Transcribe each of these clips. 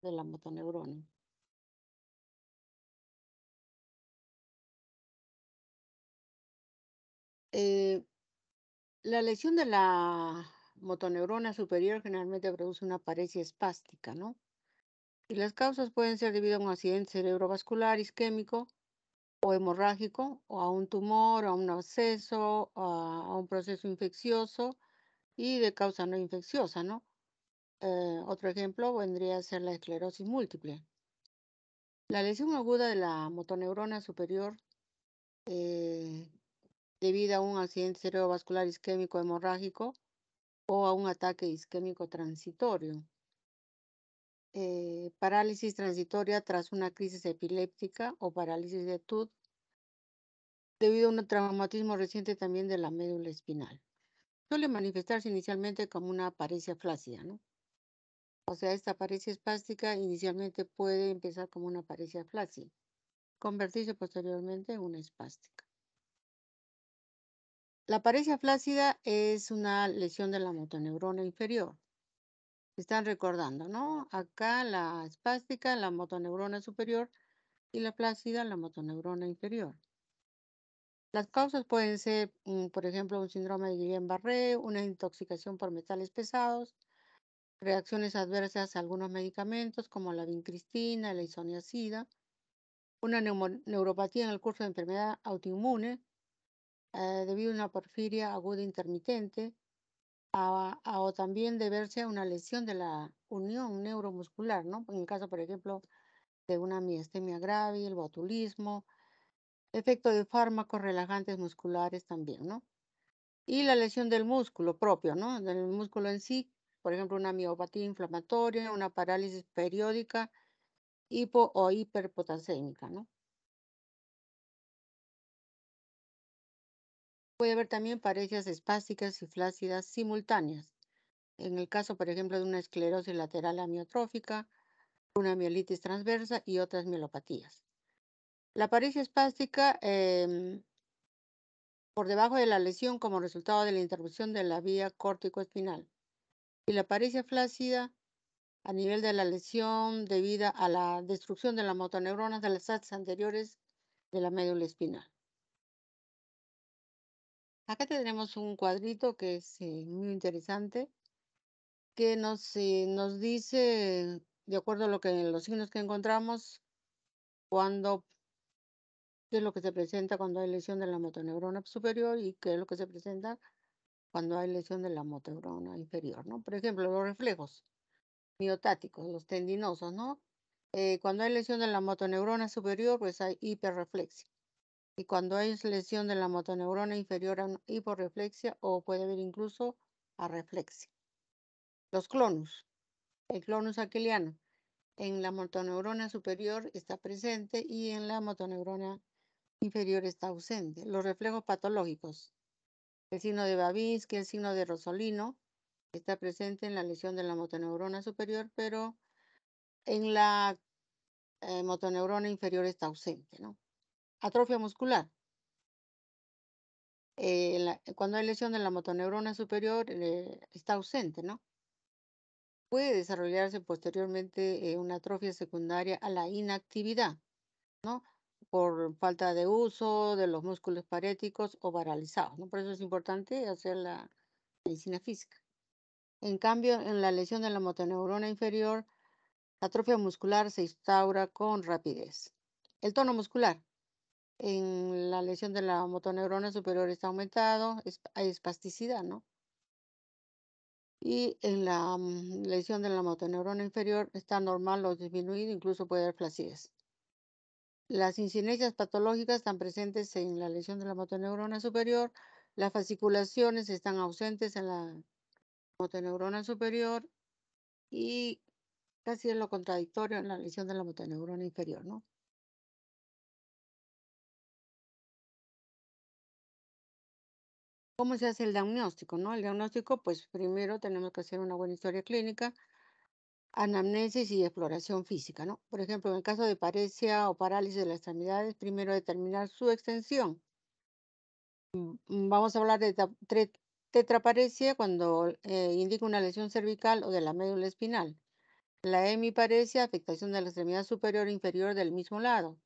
de la motoneurona. Eh, la lesión de la motoneurona superior generalmente produce una paresia espástica, ¿no? Y las causas pueden ser debido a un accidente cerebrovascular isquémico o hemorrágico, o a un tumor, a un absceso, a un proceso infeccioso y de causa no infecciosa, ¿no? Otro ejemplo vendría a ser la esclerosis múltiple. La lesión aguda de la motoneurona superior eh, debido a un accidente cerebrovascular isquémico hemorrágico o a un ataque isquémico transitorio. Parálisis transitoria tras una crisis epiléptica o parálisis de TUD debido a un traumatismo reciente también de la médula espinal. Suele manifestarse inicialmente como una paresia flácida, ¿no? O sea, esta paresia espástica inicialmente puede empezar como una paresia flácida, convertirse posteriormente en una espástica. La paresia flácida es una lesión de la motoneurona inferior. Están recordando, ¿no? Acá la espástica, la motoneurona superior y la flácida, la motoneurona inferior. Las causas pueden ser, por ejemplo, un síndrome de Guillain-Barré, una intoxicación por metales pesados, reacciones adversas a algunos medicamentos como la vincristina, la isoniazida, una neuropatía en el curso de enfermedad autoinmune debido a una porfiria aguda intermitente, o también deberse a una lesión de la unión neuromuscular, ¿no? En el caso, por ejemplo, de una miastenia grave, el botulismo, efecto de fármacos relajantes musculares también, ¿no? Y la lesión del músculo propio, ¿no? Del músculo en sí, por ejemplo, una miopatía inflamatoria, una parálisis periódica, hipo o hiperpotasémica, ¿no? Puede haber también parecias espásticas y flácidas simultáneas. En el caso, por ejemplo, de una esclerosis lateral amiotrófica, una mielitis transversa y otras mielopatías. La paresia espástica por debajo de la lesión como resultado de la interrupción de la vía córtico-espinal. Y la paresia flácida a nivel de la lesión debido a la destrucción de las motoneuronas de las axis anteriores de la médula espinal. Acá tenemos un cuadrito que es muy interesante, que nos dice, de acuerdo a los signos que encontramos, cuando, qué es lo que se presenta cuando hay lesión de la motoneurona superior y qué es lo que se presenta cuando hay lesión de la motoneurona inferior, ¿no? Por ejemplo, los reflejos miotáticos, los tendinosos, ¿no? Cuando hay lesión de la motoneurona superior, pues hay hiperreflexia. Y cuando hay lesión de la motoneurona inferior, hay hiporreflexia o puede haber incluso arreflexia. Los clonus, el clonus aquiliano, en la motoneurona superior está presente y en la motoneurona inferior está ausente. Los reflejos patológicos, el signo de Babinski, el signo de Rosolino, está presente en la lesión de la motoneurona superior, pero en la motoneurona inferior está ausente, ¿no? Atrofia muscular. Cuando hay lesión de la motoneurona superior, está ausente, ¿no? Puede desarrollarse posteriormente una atrofia secundaria a la inactividad, ¿no? Por falta de uso de los músculos paréticos o paralizados, ¿no? Por eso es importante hacer la medicina física. En cambio, en la lesión de la motoneurona inferior, la atrofia muscular se instaura con rapidez. El tono muscular. En la lesión de la motoneurona superior está aumentado, hay espasticidad, ¿no? Y en la lesión de la motoneurona inferior está normal o disminuido, incluso puede haber flacidez. Las incidencias patológicas están presentes en la lesión de la motoneurona superior, las fasciculaciones están ausentes en la motoneurona superior y casi es lo contradictorio en la lesión de la motoneurona inferior, ¿no? ¿Cómo se hace el diagnóstico, no? El diagnóstico, pues primero tenemos que hacer una buena historia clínica, anamnesis y exploración física, ¿no? Por ejemplo, en el caso de paresia o parálisis de las extremidades, primero determinar su extensión. Vamos a hablar de tetraparesia cuando indica una lesión cervical o de la médula espinal. La hemiparesia, afectación de la extremidad superior e inferior del mismo lado.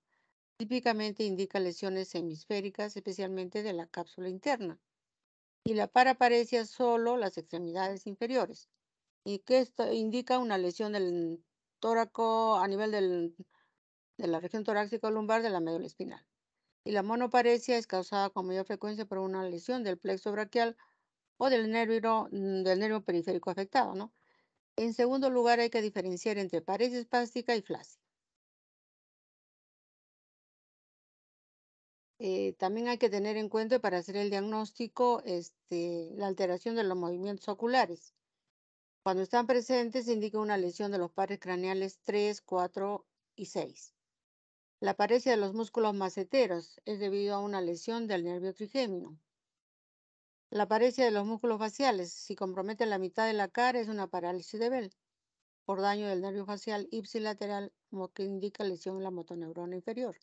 Típicamente indica lesiones hemisféricas, especialmente de la cápsula interna. Y la paraparesia solo las extremidades inferiores. Y que esto indica una lesión del tóraco a nivel de la región torácica lumbar de la médula espinal. Y la monoparesia es causada con mayor frecuencia por una lesión del plexo braquial o del nervio periférico afectado, ¿no? En segundo lugar, hay que diferenciar entre paresia espástica y flácida. También hay que tener en cuenta para hacer el diagnóstico la alteración de los movimientos oculares. Cuando están presentes, indica una lesión de los pares craneales 3, 4 y 6. La paresia de los músculos maceteros es debido a una lesión del nervio trigémino. La paresia de los músculos faciales, si compromete la mitad de la cara, es una parálisis de Bell por daño del nervio facial ipsilateral, como que indica lesión en la motoneurona inferior.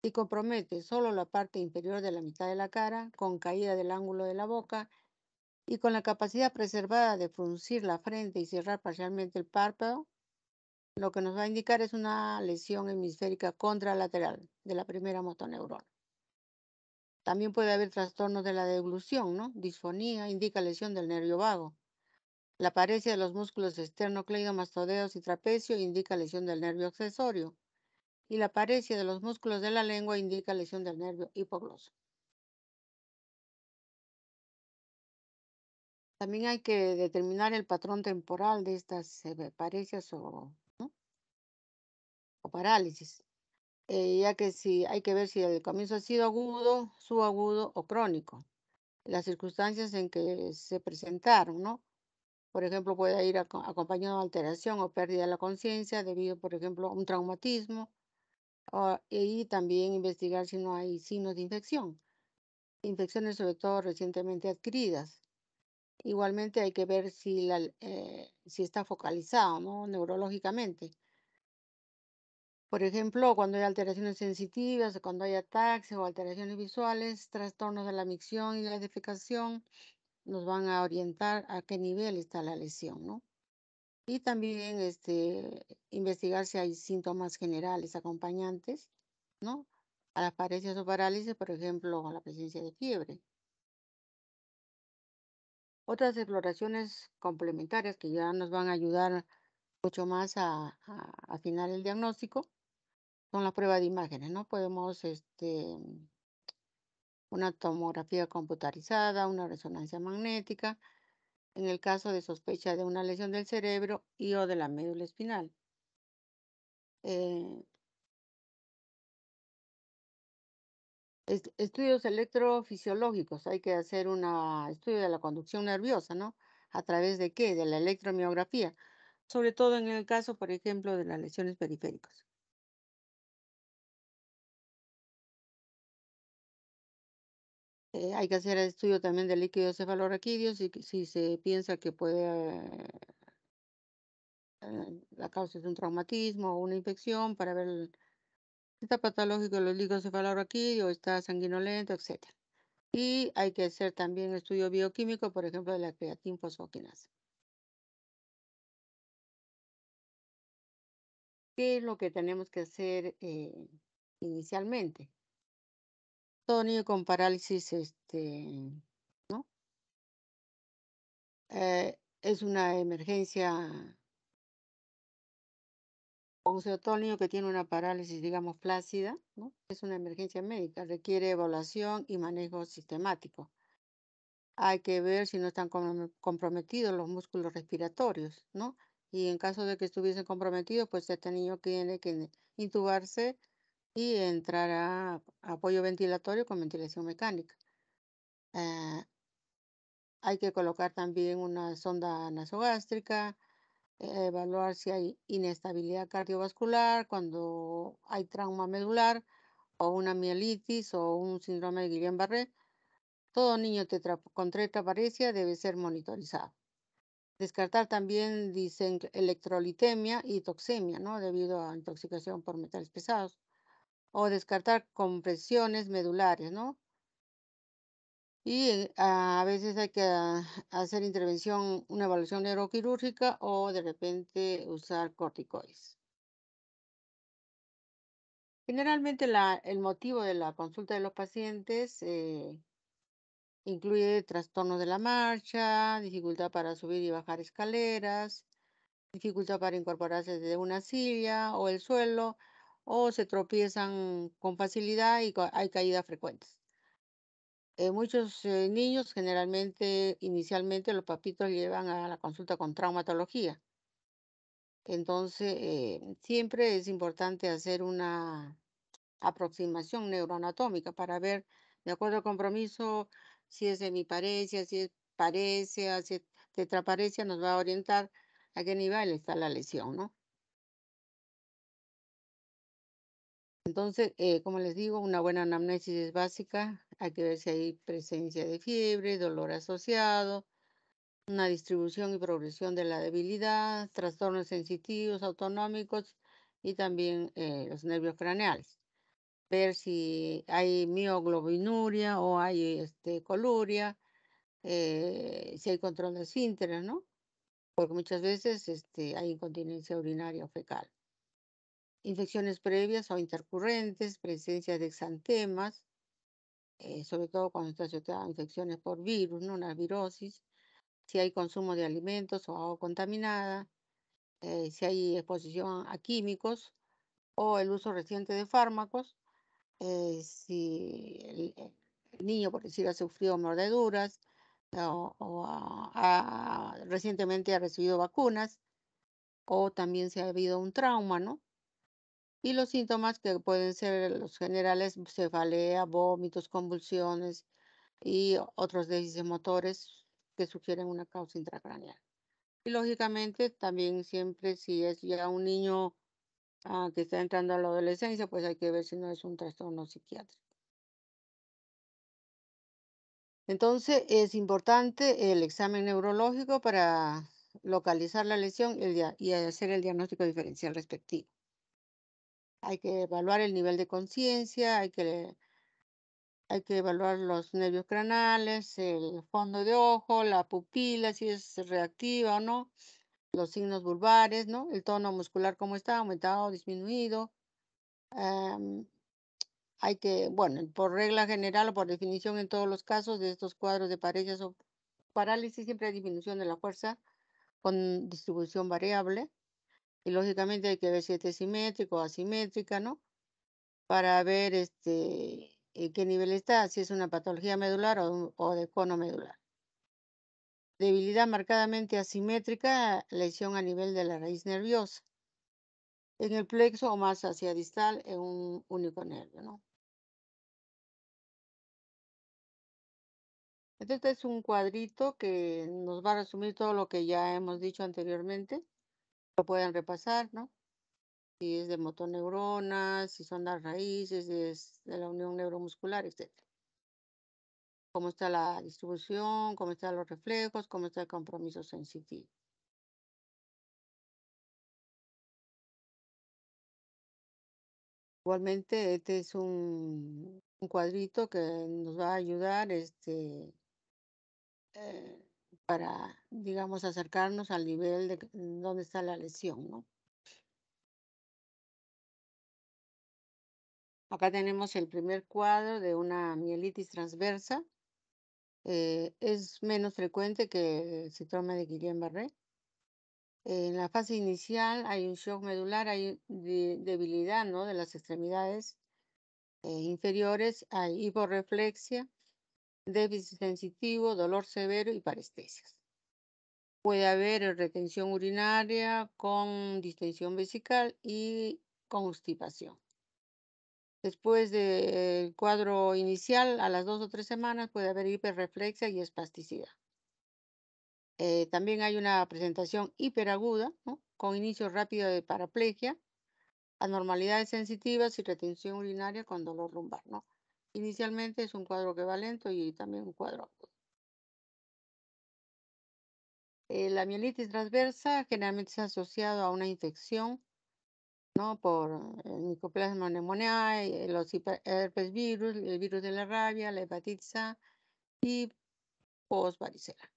Si compromete solo la parte inferior de la mitad de la cara, con caída del ángulo de la boca y con la capacidad preservada de fruncir la frente y cerrar parcialmente el párpado, lo que nos va a indicar es una lesión hemisférica contralateral de la primera motoneurona. También puede haber trastornos de la deglución, ¿no? Disfonía indica lesión del nervio vago. La paresia de los músculos esternocleidomastoideos y trapecio indica lesión del nervio accesorio. Y la paresia de los músculos de la lengua indica lesión del nervio hipogloso. También hay que determinar el patrón temporal de estas paresias ¿no? o parálisis, ya que hay que ver si el comienzo ha sido agudo, subagudo o crónico. Las circunstancias en que se presentaron, ¿no? Por ejemplo, puede ir acompañado de alteración o pérdida de la conciencia debido, por ejemplo, a un traumatismo, y también investigar si no hay signos de infección, infecciones sobre todo recientemente adquiridas. Igualmente hay que ver si está focalizado, ¿no? Neurológicamente. Por ejemplo, cuando hay alteraciones sensitivas, cuando hay ataques o alteraciones visuales, trastornos de la micción y la defecación, nos van a orientar a qué nivel está la lesión, ¿no? Y también investigar si hay síntomas generales acompañantes, ¿no? A las paresias o parálisis, por ejemplo, a la presencia de fiebre. Otras exploraciones complementarias que ya nos van a ayudar mucho más a afinar el diagnóstico son las pruebas de imágenes, ¿no? Podemos, una tomografía computarizada, una resonancia magnética, en el caso de sospecha de una lesión del cerebro y o de la médula espinal. Eh, Estudios electrofisiológicos, hay que hacer un estudio de la conducción nerviosa, ¿no? ¿A través de qué? De la electromiografía, sobre todo en el caso, por ejemplo, de las lesiones periféricas. Hay que hacer el estudio también del líquido cefalorraquídeo si se piensa que la causa es un traumatismo o una infección para ver si está patológico los líquidos cefalorraquídeos, está sanguinolento, etcétera. Y hay que hacer también estudio bioquímico, por ejemplo, de la creatina fosfoquinasa. ¿Qué es lo que tenemos que hacer inicialmente? Todo niño con parálisis, ¿no? Es una emergencia, o sea, todo niño que tiene una parálisis, digamos, flácida, ¿no? Es una emergencia médica, requiere evaluación y manejo sistemático. Hay que ver si no están comprometidos los músculos respiratorios, ¿no? Y en caso de que estuviesen comprometidos, pues este niño tiene que intubarse y entrar a apoyo ventilatorio con ventilación mecánica. Eh, Hay que colocar también una sonda nasogástrica, evaluar si hay inestabilidad cardiovascular, cuando hay trauma medular o una mielitis o un síndrome de Guillain-Barré. Todo niño con tetraparesia debe ser monitorizado. Descartar también, dicen, electrolitemia y toxemia, ¿no? Debido a intoxicación por metales pesados. O descartar compresiones medulares, ¿no? Y a veces hay que hacer intervención, una evaluación neuroquirúrgica o de repente usar corticoides. Generalmente el motivo de la consulta de los pacientes incluye trastornos de la marcha, dificultad para subir y bajar escaleras, dificultad para incorporarse de una silla o el suelo, o se tropiezan con facilidad y hay caídas frecuentes. Muchos niños generalmente, inicialmente, los papitos llevan a la consulta con traumatología. Entonces, siempre es importante hacer una aproximación neuroanatómica para ver, de acuerdo al compromiso, si es hemiparesia, si es paresia, si es tetraparesia, nos va a orientar a qué nivel está la lesión, ¿no? Entonces, como les digo, una buena anamnesis es básica. Hay que ver si hay presencia de fiebre, dolor asociado, una distribución y progresión de la debilidad, trastornos sensitivos, autonómicos y también los nervios craneales. Ver si hay mioglobinuria o hay coluria, si hay control de esfínteres, ¿no? Porque muchas veces hay incontinencia urinaria o fecal. Infecciones previas o intercurrentes, presencia de exantemas, sobre todo cuando está asociada a infecciones por virus, ¿no? Una virosis, si hay consumo de alimentos o agua contaminada, si hay exposición a químicos o el uso reciente de fármacos, si el niño, por decir, ha sufrido mordeduras recientemente ha recibido vacunas o también si ha habido un trauma, ¿no? Y los síntomas que pueden ser los generales, cefalea, vómitos, convulsiones y otros déficits motores que sugieren una causa intracraneal. Y lógicamente también siempre si es ya un niño que está entrando a la adolescencia, pues hay que ver si no es un trastorno psiquiátrico. Entonces es importante el examen neurológico para localizar la lesión y hacer el diagnóstico diferencial respectivo. Hay que evaluar el nivel de conciencia, hay que evaluar los nervios craneales, el fondo de ojo, la pupila, si es reactiva o no, los signos vulvares, ¿no? El tono muscular, cómo está, aumentado o disminuido. Am, Hay que, bueno, por regla general o por definición en todos los casos de estos cuadros de parejas o parálisis, siempre hay disminución de la fuerza con distribución variable. Y lógicamente hay que ver si es simétrico o asimétrica, ¿no? Para ver qué nivel está, si es una patología medular o de cono medular. Debilidad marcadamente asimétrica, lesión a nivel de la raíz nerviosa, en el plexo o más hacia distal en un único nervio, ¿no? Este es un cuadrito que nos va a resumir todo lo que ya hemos dicho anteriormente. Lo pueden repasar, ¿no? Si es de motoneuronas, si son las raíces, si es de la unión neuromuscular, etcétera. Cómo está la distribución, cómo están los reflejos, cómo está el compromiso sensitivo. Igualmente, este es un cuadrito que nos va a ayudar eh, para, digamos, acercarnos al nivel de dónde está la lesión, ¿no? Acá tenemos el primer cuadro de una mielitis transversa. Es menos frecuente que el síndrome de Guillain-Barré. En la fase inicial hay un shock medular, hay debilidad, ¿no? De las extremidades inferiores, hay hiporreflexia, déficit sensitivo, dolor severo y parestesias. Puede haber retención urinaria con distensión vesical y constipación. Después del cuadro inicial, a las 2 o 3 semanas, puede haber hiperreflexia y espasticidad. También hay una presentación hiperaguda, ¿no? Con inicio rápido de paraplegia, anormalidades sensitivas y retención urinaria con dolor lumbar, ¿no? Inicialmente es un cuadro que va lento y también un cuadro agudo. La mielitis transversa generalmente está asociado a una infección, ¿no? Por Mycoplasma pneumoniae, los herpes virus, el virus de la rabia, la hepatitis A y post-varicela.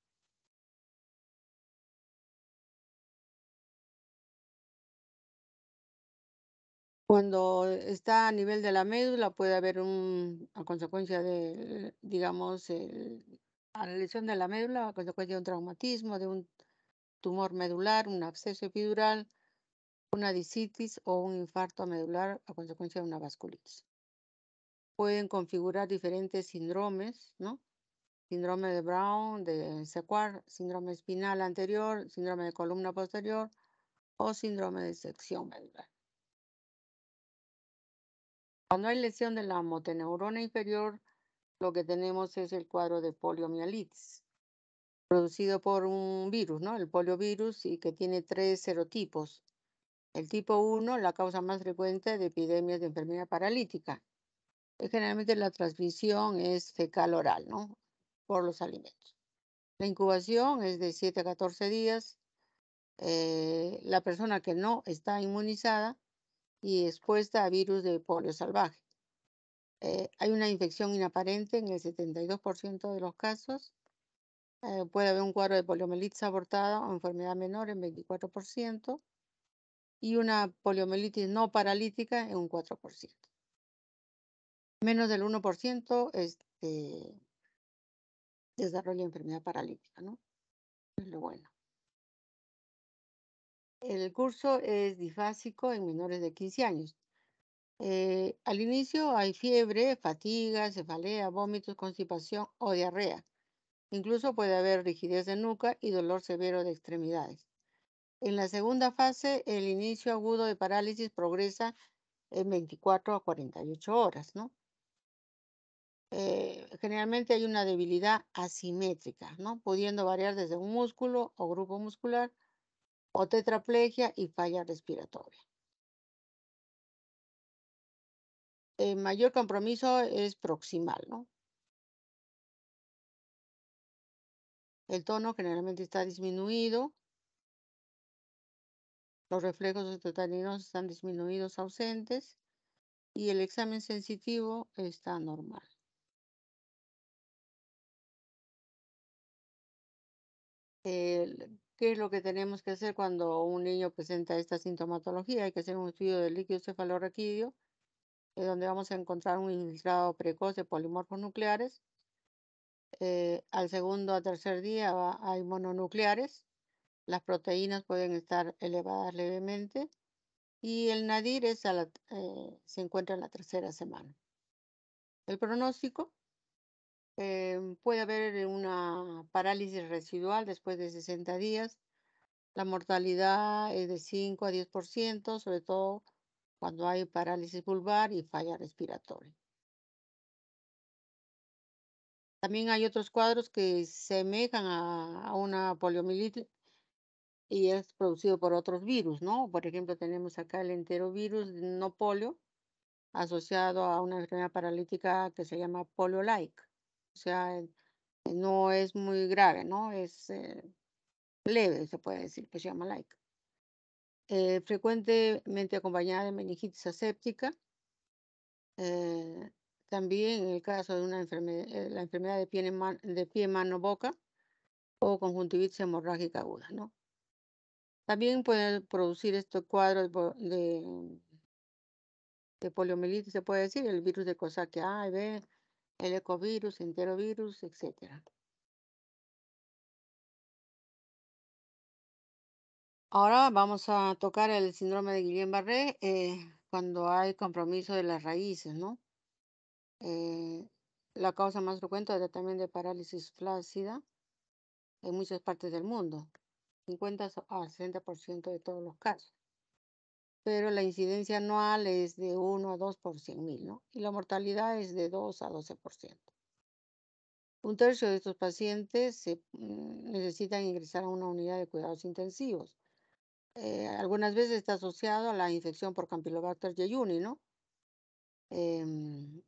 Cuando está a nivel de la médula, puede haber a consecuencia de, digamos, a la lesión de la médula, a consecuencia de un traumatismo, de un tumor medular, un absceso epidural, una discitis o un infarto medular a consecuencia de una vasculitis. Pueden configurar diferentes síndromes, ¿no? Síndrome de Brown, de Sequard, síndrome espinal anterior, síndrome de columna posterior o síndrome de sección medular. Cuando hay lesión de la motoneurona inferior, lo que tenemos es el cuadro de poliomielitis, producido por un virus, ¿no? El poliovirus, y que tiene 3 serotipos. El tipo 1, la causa más frecuente de epidemias de enfermedad paralítica. Generalmente la transmisión es fecal-oral, ¿no? Por los alimentos. La incubación es de 7 a 14 días. La persona que no está inmunizada y expuesta a virus de polio salvaje. Hay una infección inaparente en el 72% de los casos. Puede haber un cuadro de poliomielitis abortada o enfermedad menor en 24% y una poliomielitis no paralítica en un 4%. Menos del 1% desarrolla enfermedad paralítica, ¿no? Es lo bueno. El curso es difásico en menores de 15 años. Al inicio hay fiebre, fatiga, cefalea, vómitos, constipación o diarrea. Incluso puede haber rigidez de nuca y dolor severo de extremidades. En la segunda fase, el inicio agudo de parálisis progresa en 24 a 48 horas, ¿no? Generalmente hay una debilidad asimétrica, ¿no? Pudiendo variar desde un músculo o grupo muscular o tetraplegia y falla respiratoria. El mayor compromiso es proximal, ¿no? El tono generalmente está disminuido, los reflejos tetaninos están disminuidos, ausentes, y el examen sensitivo está normal. ¿Qué es lo que tenemos que hacer cuando un niño presenta esta sintomatología? Hay que hacer un estudio del líquido cefalorraquídeo, donde vamos a encontrar un infiltrado precoz de polimorfos nucleares. Al segundo a tercer día hay mononucleares. Las proteínas pueden estar elevadas levemente y el nadir se encuentra en la tercera semana. El pronóstico, puede haber una parálisis residual después de 60 días. La mortalidad es de 5 a 10%, sobre todo cuando hay parálisis vulvar y falla respiratoria. También hay otros cuadros que semejan a una poliomielitis y es producido por otros virus, ¿no? Por ejemplo, tenemos acá el enterovirus no polio asociado a una enfermedad paralítica que se llama polio-like. O sea, no es muy grave, ¿no? Es leve, se puede decir, que se llama like. Frecuentemente acompañada de meningitis aséptica. También en el caso de la enfermedad de pie, mano, boca o conjuntivitis hemorrágica aguda, ¿no? También puede producir estos cuadros de poliomielitis, se puede decir, el virus de Coxsackie A y B, el ecovirus, enterovirus, etcétera. Ahora vamos a tocar el síndrome de Guillain-Barré cuando hay compromiso de las raíces, ¿no? La causa más frecuente es también de parálisis flácida en muchas partes del mundo, 50 a 60% de todos los casos. Pero la incidencia anual es de 1 a 2 por 100.000, ¿no? Y la mortalidad es de 2 a 12%. Un tercio de estos pacientes necesitan ingresar a una unidad de cuidados intensivos. Algunas veces está asociado a la infección por Campylobacter jejuni, ¿no? Em,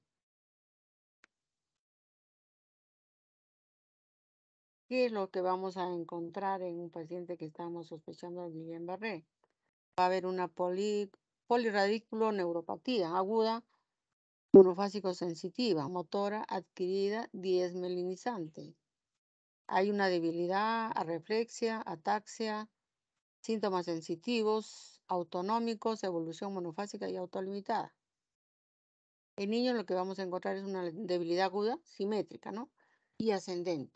¿Qué es lo que vamos a encontrar en un paciente que estamos sospechando de Guillain-Barré? Va a haber una polirradiculoneuropatía aguda monofásico sensitiva, motora adquirida, desmelinizante. Hay una debilidad, arreflexia, ataxia, síntomas sensitivos, autonómicos, evolución monofásica y autolimitada. En niños lo que vamos a encontrar es una debilidad aguda, simétrica, ¿no? Y ascendente,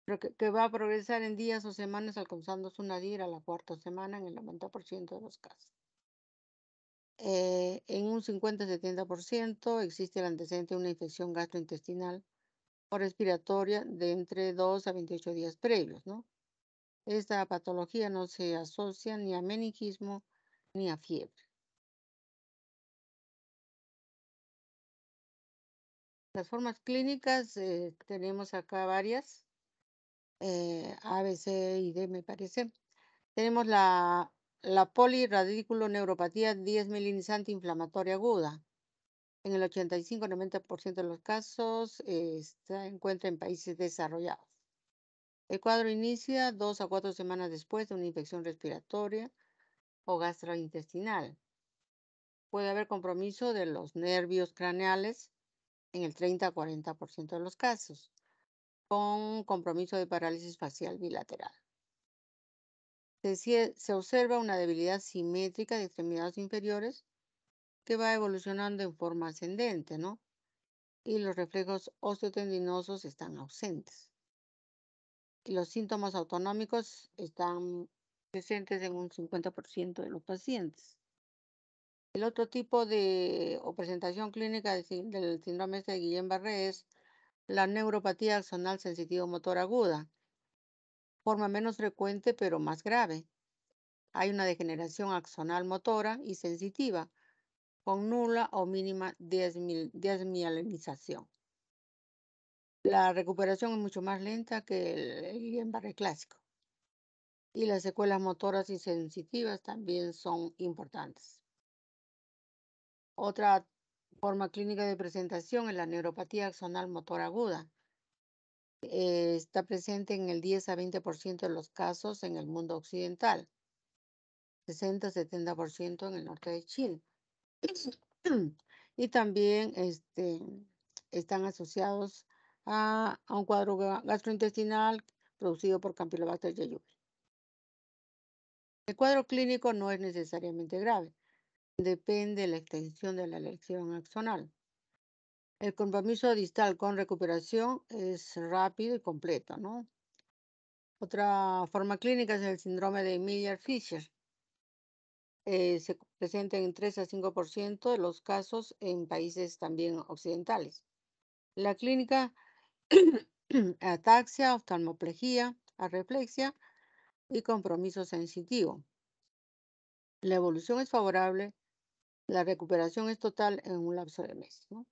pero que va a progresar en días o semanas alcanzando su nadir a la cuarta semana en el 90% de los casos. En un 50-70% existe el antecedente de una infección gastrointestinal o respiratoria de entre 2 a 28 días previos, ¿no? Esta patología no se asocia ni a meningismo ni a fiebre. Las formas clínicas, tenemos acá varias, A, B, C y D me parece. Tenemos la polirradiculoneuropatía desmielinizante inflamatoria aguda. En el 85-90% de los casos se encuentra en países desarrollados. El cuadro inicia 2 a 4 semanas después de una infección respiratoria o gastrointestinal. Puede haber compromiso de los nervios craneales en el 30-40% de los casos, con compromiso de parálisis facial bilateral. Se observa una debilidad simétrica de extremidades inferiores que va evolucionando en forma ascendente, ¿no? Y los reflejos osteotendinosos están ausentes. Y los síntomas autonómicos están presentes en un 50% de los pacientes. El otro tipo de o presentación clínica del síndrome de Guillain-Barré es la neuropatía axonal sensitivo-motor aguda, forma menos frecuente pero más grave. Hay una degeneración axonal motora y sensitiva con nula o mínima desmielinización. La recuperación es mucho más lenta que el Guillain-Barré clásico. Y las secuelas motoras y sensitivas también son importantes. Otra forma clínica de presentación es la neuropatía axonal motor aguda. Está presente en el 10 a 20% de los casos en el mundo occidental, 60-70% en el norte de Chile. Y también están asociados a un cuadro gastrointestinal producido por Campylobacter jejuni. El cuadro clínico no es necesariamente grave, depende de la extensión de la lesión axonal. El compromiso distal con recuperación es rápido y completo, ¿no? Otra forma clínica es el síndrome de Miller-Fisher. Se presenta en 3 a 5% de los casos en países también occidentales. La clínica, ataxia, oftalmoplegia, arreflexia y compromiso sensitivo. La evolución es favorable, la recuperación es total en un lapso de meses, ¿no?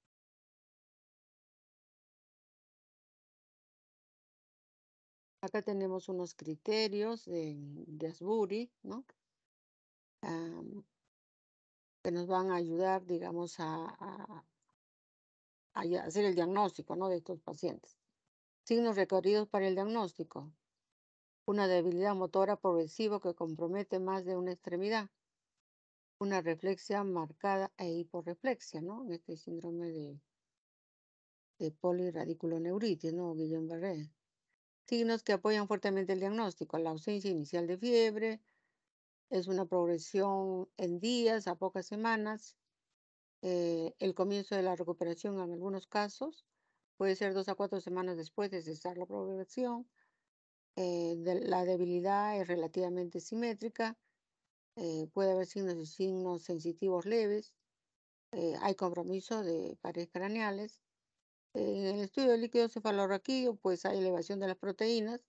Acá tenemos unos criterios de Asbury, ¿no? Am, que nos van a ayudar, digamos, a hacer el diagnóstico, ¿no? De estos pacientes. Signos requeridos para el diagnóstico. Una debilidad motora progresiva que compromete más de una extremidad. Una reflexia marcada e hiporreflexia, ¿no? En este síndrome de polirradiculoneuritis, ¿no? Guillain-Barré. Signos que apoyan fuertemente el diagnóstico. La ausencia inicial de fiebre, es una progresión en días a pocas semanas. El comienzo de la recuperación en algunos casos puede ser 2 a 4 semanas después de cesar la progresión. La debilidad es relativamente simétrica. Puede haber signos sensitivos leves. Hay compromiso de paredes craneales. En el estudio de líquido cefalorraquídeo, pues hay elevación de las proteínas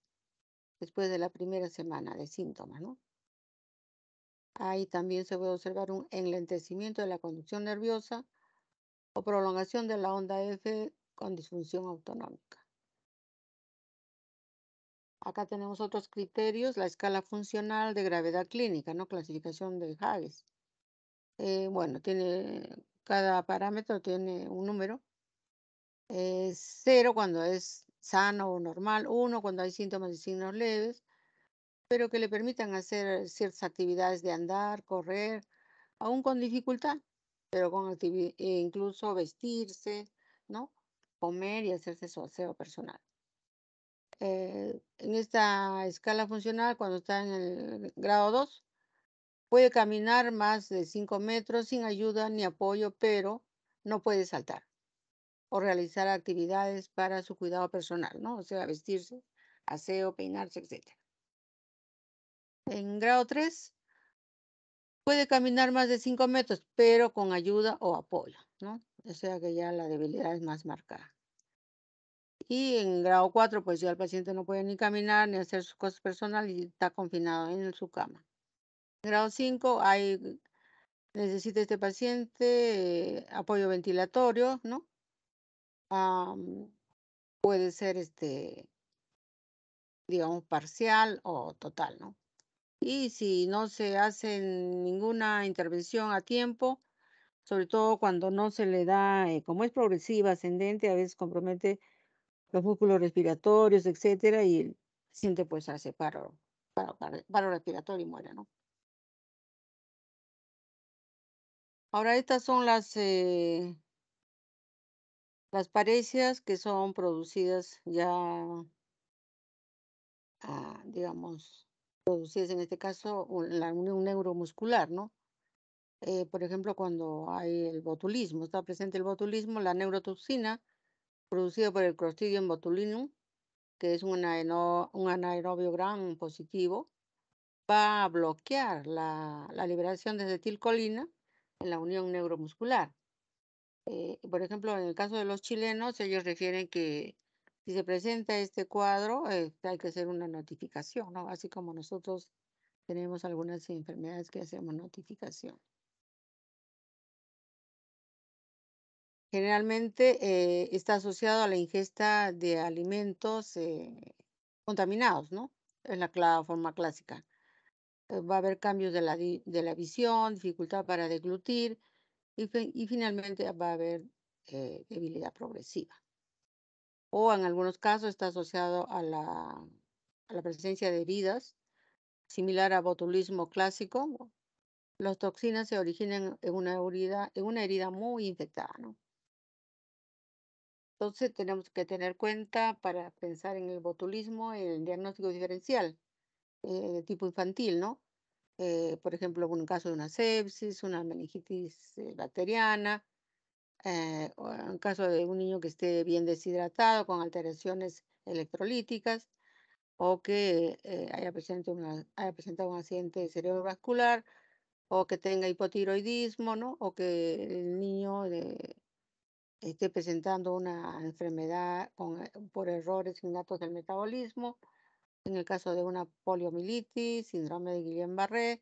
después de la primera semana de síntomas, ¿no? Ahí también se puede observar un enlentecimiento de la conducción nerviosa o prolongación de la onda F con disfunción autonómica. Acá tenemos otros criterios, la escala funcional de gravedad clínica, ¿no? Clasificación de Hages. Bueno, cada parámetro tiene un número. 0 cuando es sano o normal, 1 cuando hay síntomas y signos leves, pero que le permitan hacer ciertas actividades de andar, correr, aún con dificultad, pero con incluso vestirse, ¿no? Comer y hacerse su aseo personal. En esta escala funcional, cuando está en el grado 2, puede caminar más de 5 metros sin ayuda ni apoyo, pero no puede saltar o realizar actividades para su cuidado personal, ¿no? O sea, vestirse, aseo, peinarse, etcétera. En grado 3 puede caminar más de 5 metros, pero con ayuda o apoyo, ¿no? O sea que ya la debilidad es más marcada. Y en grado 4 pues ya el paciente no puede ni caminar ni hacer sus cosas personales y está confinado en su cama. En grado 5 necesita este paciente apoyo ventilatorio, ¿no? Am, puede ser, digamos, parcial o total, ¿no? Y si no se hace ninguna intervención a tiempo, sobre todo cuando no se le da, como es progresiva, ascendente, a veces compromete los músculos respiratorios, etcétera, y el paciente pues hace paro respiratorio y muere, ¿no? Ahora, estas son las parecias que son producidas ya, digamos, producidas en este caso, la unión neuromuscular, ¿no? Por ejemplo, cuando hay el botulismo, está presente el botulismo, la neurotoxina producida por el Clostridium botulinum, que es un anaerobio gram positivo, va a bloquear la liberación de acetilcolina en la unión neuromuscular. Por ejemplo, en el caso de los chilenos, ellos refieren que si se presenta este cuadro, hay que hacer una notificación, ¿no? Así como nosotros tenemos algunas enfermedades que hacemos notificación. Generalmente está asociado a la ingesta de alimentos contaminados, ¿no? Es la forma clásica. Va a haber cambios de la visión, dificultad para deglutir y finalmente va a haber debilidad progresiva. O en algunos casos está asociado a la presencia de heridas, similar a botulismo clásico. Las toxinas se originan en una herida muy infectada, ¿no? Entonces tenemos que tener cuenta para pensar en el botulismo, el diagnóstico diferencial de tipo infantil, ¿no? Por ejemplo, en un caso de una sepsis, una meningitis bacteriana, o en caso de un niño que esté bien deshidratado con alteraciones electrolíticas o que haya presentado un accidente cerebrovascular o que tenga hipotiroidismo, ¿no? O que el niño esté presentando una enfermedad por errores innatos del metabolismo. En el caso de una poliomielitis, síndrome de Guillain-Barré,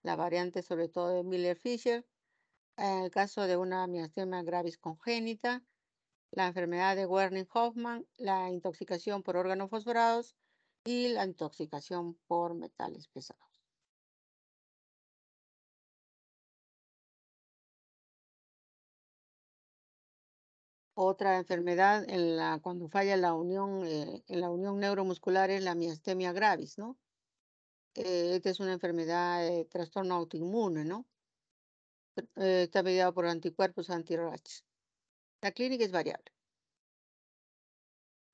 la variante sobre todo de Miller-Fisher. En el caso de una miastenia gravis congénita, la enfermedad de Wernicke-Hoffmann, la intoxicación por órganos fosforados y la intoxicación por metales pesados. Otra enfermedad cuando falla la unión, en la unión neuromuscular es la miastenia gravis, ¿no? Esta es una enfermedad, trastorno autoinmune, ¿no? Está mediado por anticuerpos anti-Rh. La clínica es variable.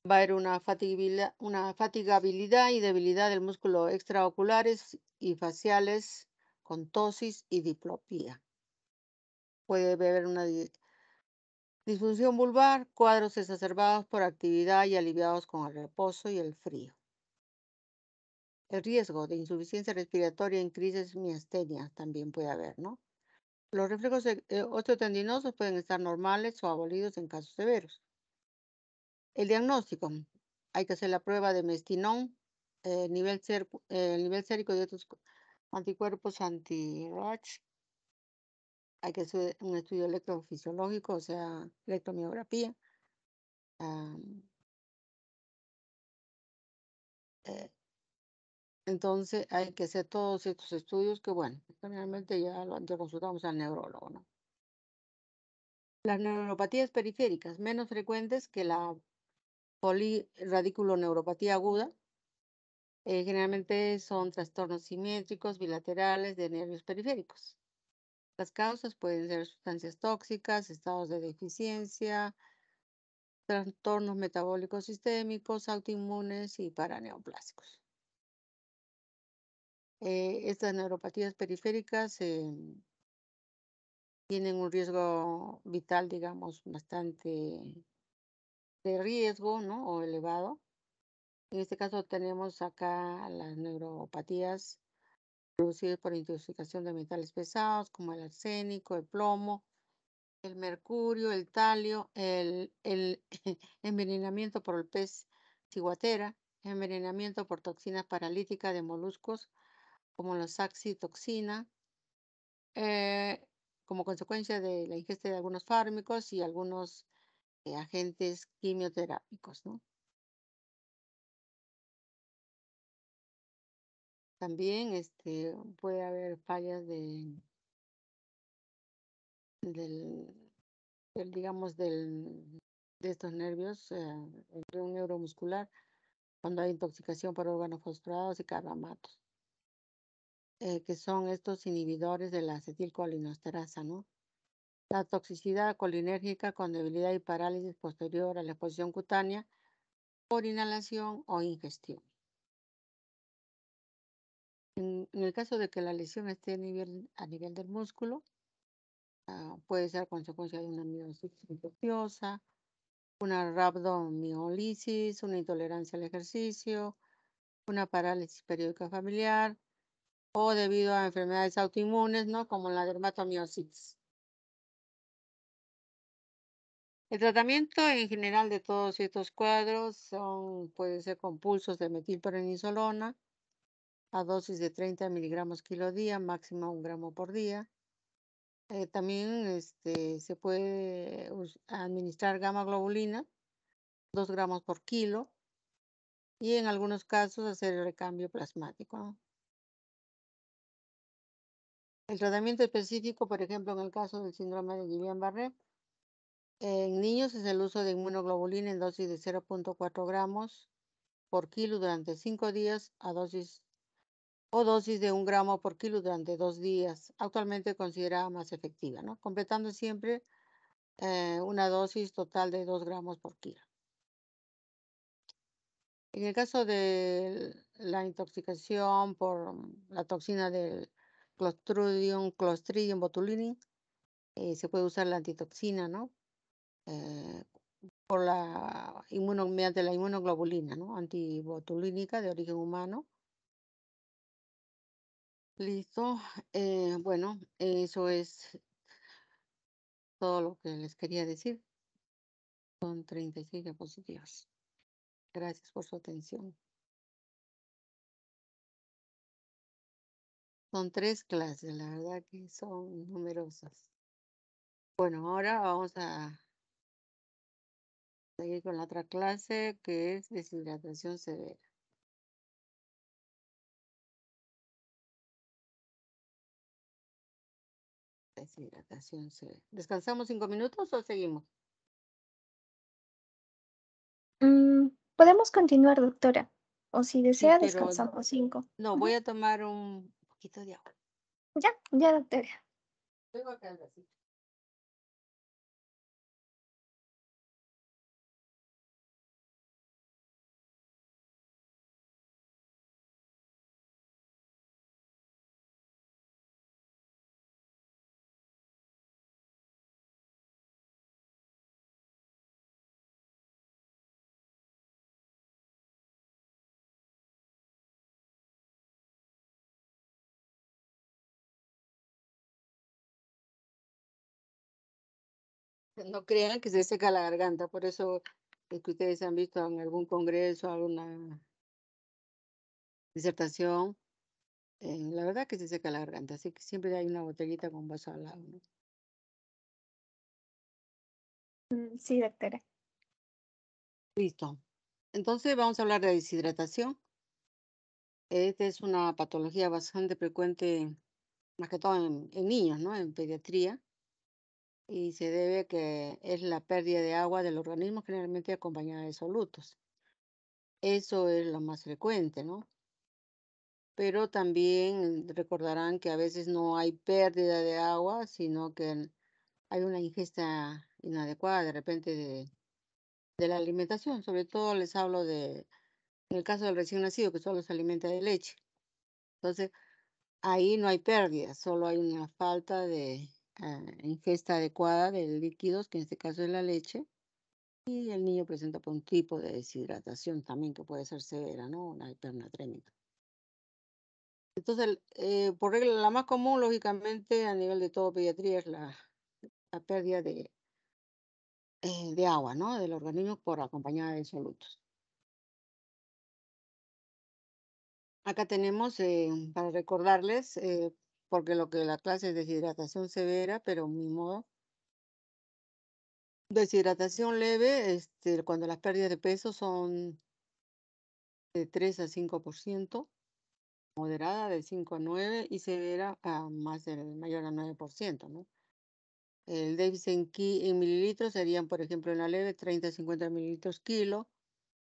Va a haber una fatigabilidad y debilidad del músculo extraoculares y faciales con tosis y diplopía. Puede haber una disfunción vulvar, cuadros exacerbados por actividad y aliviados con el reposo y el frío. El riesgo de insuficiencia respiratoria en crisis miastenia también puede haber, ¿no? Los reflejos osteotendinosos pueden estar normales o abolidos en casos severos. El diagnóstico. Hay que hacer la prueba de mestinón, nivel sérico de otros anticuerpos anti-Rh. Hay que hacer un estudio electrofisiológico, o sea, electromiografía. Am, eh, entonces hay que hacer todos estos estudios que, bueno, generalmente ya consultamos al neurólogo, ¿no? Las neuropatías periféricas, menos frecuentes que la polirradiculoneuropatía aguda, generalmente son trastornos simétricos bilaterales de nervios periféricos. Las causas pueden ser sustancias tóxicas, estados de deficiencia, trastornos metabólicos sistémicos, autoinmunes y paraneoplásicos. Estas neuropatías periféricas tienen un riesgo vital, digamos, bastante de riesgo, ¿no? O elevado. En este caso tenemos acá las neuropatías producidas por intoxicación de metales pesados como el arsénico, el plomo, el mercurio, el talio, el envenenamiento por el pez ciguatera, envenenamiento por toxinas paralíticas de moluscos como la saxitoxina, eh, como consecuencia de la ingesta de algunos fármacos y algunos agentes quimioterápicos, ¿no? También puede haber fallas del, digamos, de estos nervios, de un neuromuscular, cuando hay intoxicación por órganos fosforados y carbamatos, que son estos inhibidores de la acetilcolinesterasa, ¿no? La toxicidad colinérgica con debilidad y parálisis posterior a la exposición cutánea por inhalación o ingestión. En el caso de que la lesión esté a nivel del músculo, puede ser consecuencia de una miositis infecciosa, una rabdomiolisis, una intolerancia al ejercicio, una parálisis periódica familiar o debido a enfermedades autoinmunes, ¿no? Como la dermatomiositis. El tratamiento en general de todos estos cuadros puede ser con pulsos de metilprednisolona a dosis de 30 miligramos kilo día, máximo 1 gramo por día. También se puede administrar gamma globulina, 2 gramos por kilo, y en algunos casos hacer el recambio plasmático, ¿no? El tratamiento específico, por ejemplo, en el caso del síndrome de Guillain-Barré, en niños es el uso de inmunoglobulina en dosis de 0,4 gramos por kilo durante 5 días o dosis de 1 gramo por kilo durante 2 días, actualmente considerada más efectiva, ¿no? Completando siempre una dosis total de 2 gramos por kilo. En el caso de la intoxicación por la toxina del Clostridium botulinum, se puede usar la antitoxina, ¿no? Eh, mediante la inmunoglobulina, ¿no? Antibotulínica de origen humano. Listo. Bueno, eso es todo lo que les quería decir. Son 36 diapositivas. Gracias por su atención. Son 3 clases, la verdad que son numerosas. Bueno, ahora vamos a seguir con la otra clase que es deshidratación severa. Deshidratación severa. ¿Descansamos 5 minutos o seguimos? Podemos continuar, doctora. O si Sí, desea, pero descansamos 5. no, voy a tomar un poquito de agua. Ya, ya, doctora. Tengo acá el vasito. No crean que se seca la garganta, por eso es que ustedes han visto en algún congreso, alguna disertación, la verdad que se seca la garganta, así que siempre hay una botellita con vaso al lado, ¿no? Sí, doctora. Listo. Entonces vamos a hablar de deshidratación. Esta es una patología bastante frecuente, más que todo en niños, ¿no? En pediatría. Y se debe a que es la pérdida de agua del organismo generalmente acompañada de solutos. Eso es lo más frecuente, ¿no? pero también recordarán que a veces no hay pérdida de agua, sino que hay una ingesta inadecuada de repente de la alimentación. Sobre todo les hablo en el caso del recién nacido, que solo se alimenta de leche. Entonces, ahí no hay pérdida, solo hay una falta de ingesta adecuada de líquidos, que en este caso es la leche, y el niño presenta por un tipo de deshidratación también que puede ser severa, ¿no? Una hipernatrémica. Entonces, por regla, la más común, lógicamente, a nivel de todo pediatría es la pérdida de agua, ¿no? Del organismo por acompañada de solutos. Acá tenemos, para recordarles, porque lo que la clase es deshidratación severa, pero mi modo, deshidratación leve, cuando las pérdidas de peso son de 3 a 5%, moderada de 5 a 9 y severa a más del mayor a 9%, ¿no? El déficit en mililitros serían, por ejemplo, en la leve 30 a 50 mililitros kilo,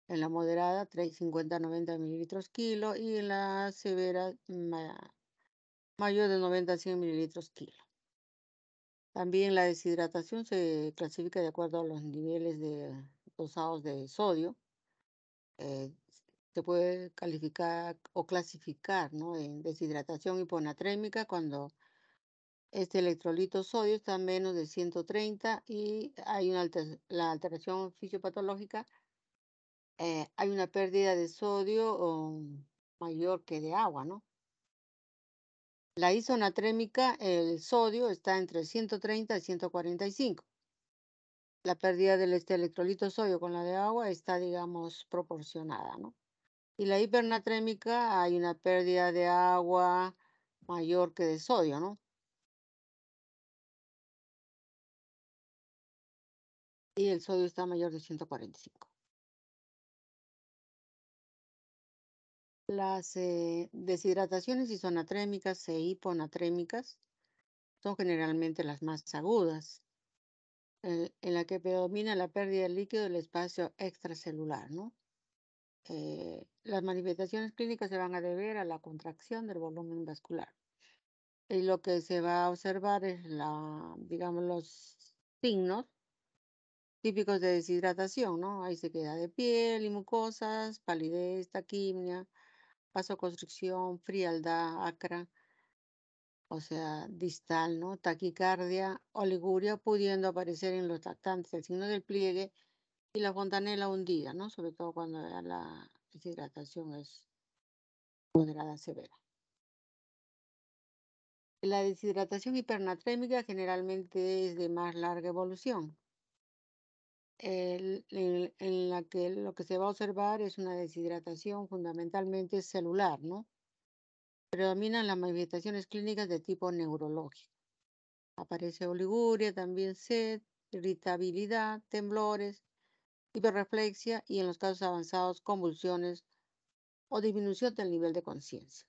en la moderada 50 a 90 mililitros kilo y en la severa mayor de 90 a 100 mililitros kilo. También la deshidratación se clasifica de acuerdo a los niveles de dosados de sodio. eh, Se puede calificar o clasificar, ¿no? En deshidratación hiponatrémica cuando este electrolito sodio está en menos de 130 y hay la alteración fisiopatológica, hay una pérdida de sodio mayor que de agua, ¿no? La isonatrémica, el sodio está entre 130 y 145. La pérdida del electrolito sodio con la de agua está, digamos, proporcionada, ¿no? Y la hipernatrémica hay una pérdida de agua mayor que de sodio, ¿no? Y el sodio está mayor de 145. Las deshidrataciones isonatrémicas e hiponatrémicas son generalmente las más agudas, en la que predomina la pérdida de líquido del espacio extracelular, ¿no? Las manifestaciones clínicas se van a deber a la contracción del volumen vascular. Y lo que se va a observar es digamos, los signos típicos de deshidratación, ¿no? Ahí se queda de piel y mucosas, palidez, taquimia, vasoconstricción, frialdad, acra, o sea, distal, ¿no? Taquicardia, oliguria, pudiendo aparecer en los lactantes el signo del pliegue y la fontanela hundida, ¿no? Sobre todo cuando ya la deshidratación es moderada severa. La deshidratación hipernatrémica generalmente es de más larga evolución, en la que lo que se va a observar es una deshidratación fundamentalmente celular, ¿no? Predominan las manifestaciones clínicas de tipo neurológico. Aparece oliguria, también sed, irritabilidad, temblores, hiperreflexia y en los casos avanzados convulsiones o disminución del nivel de conciencia.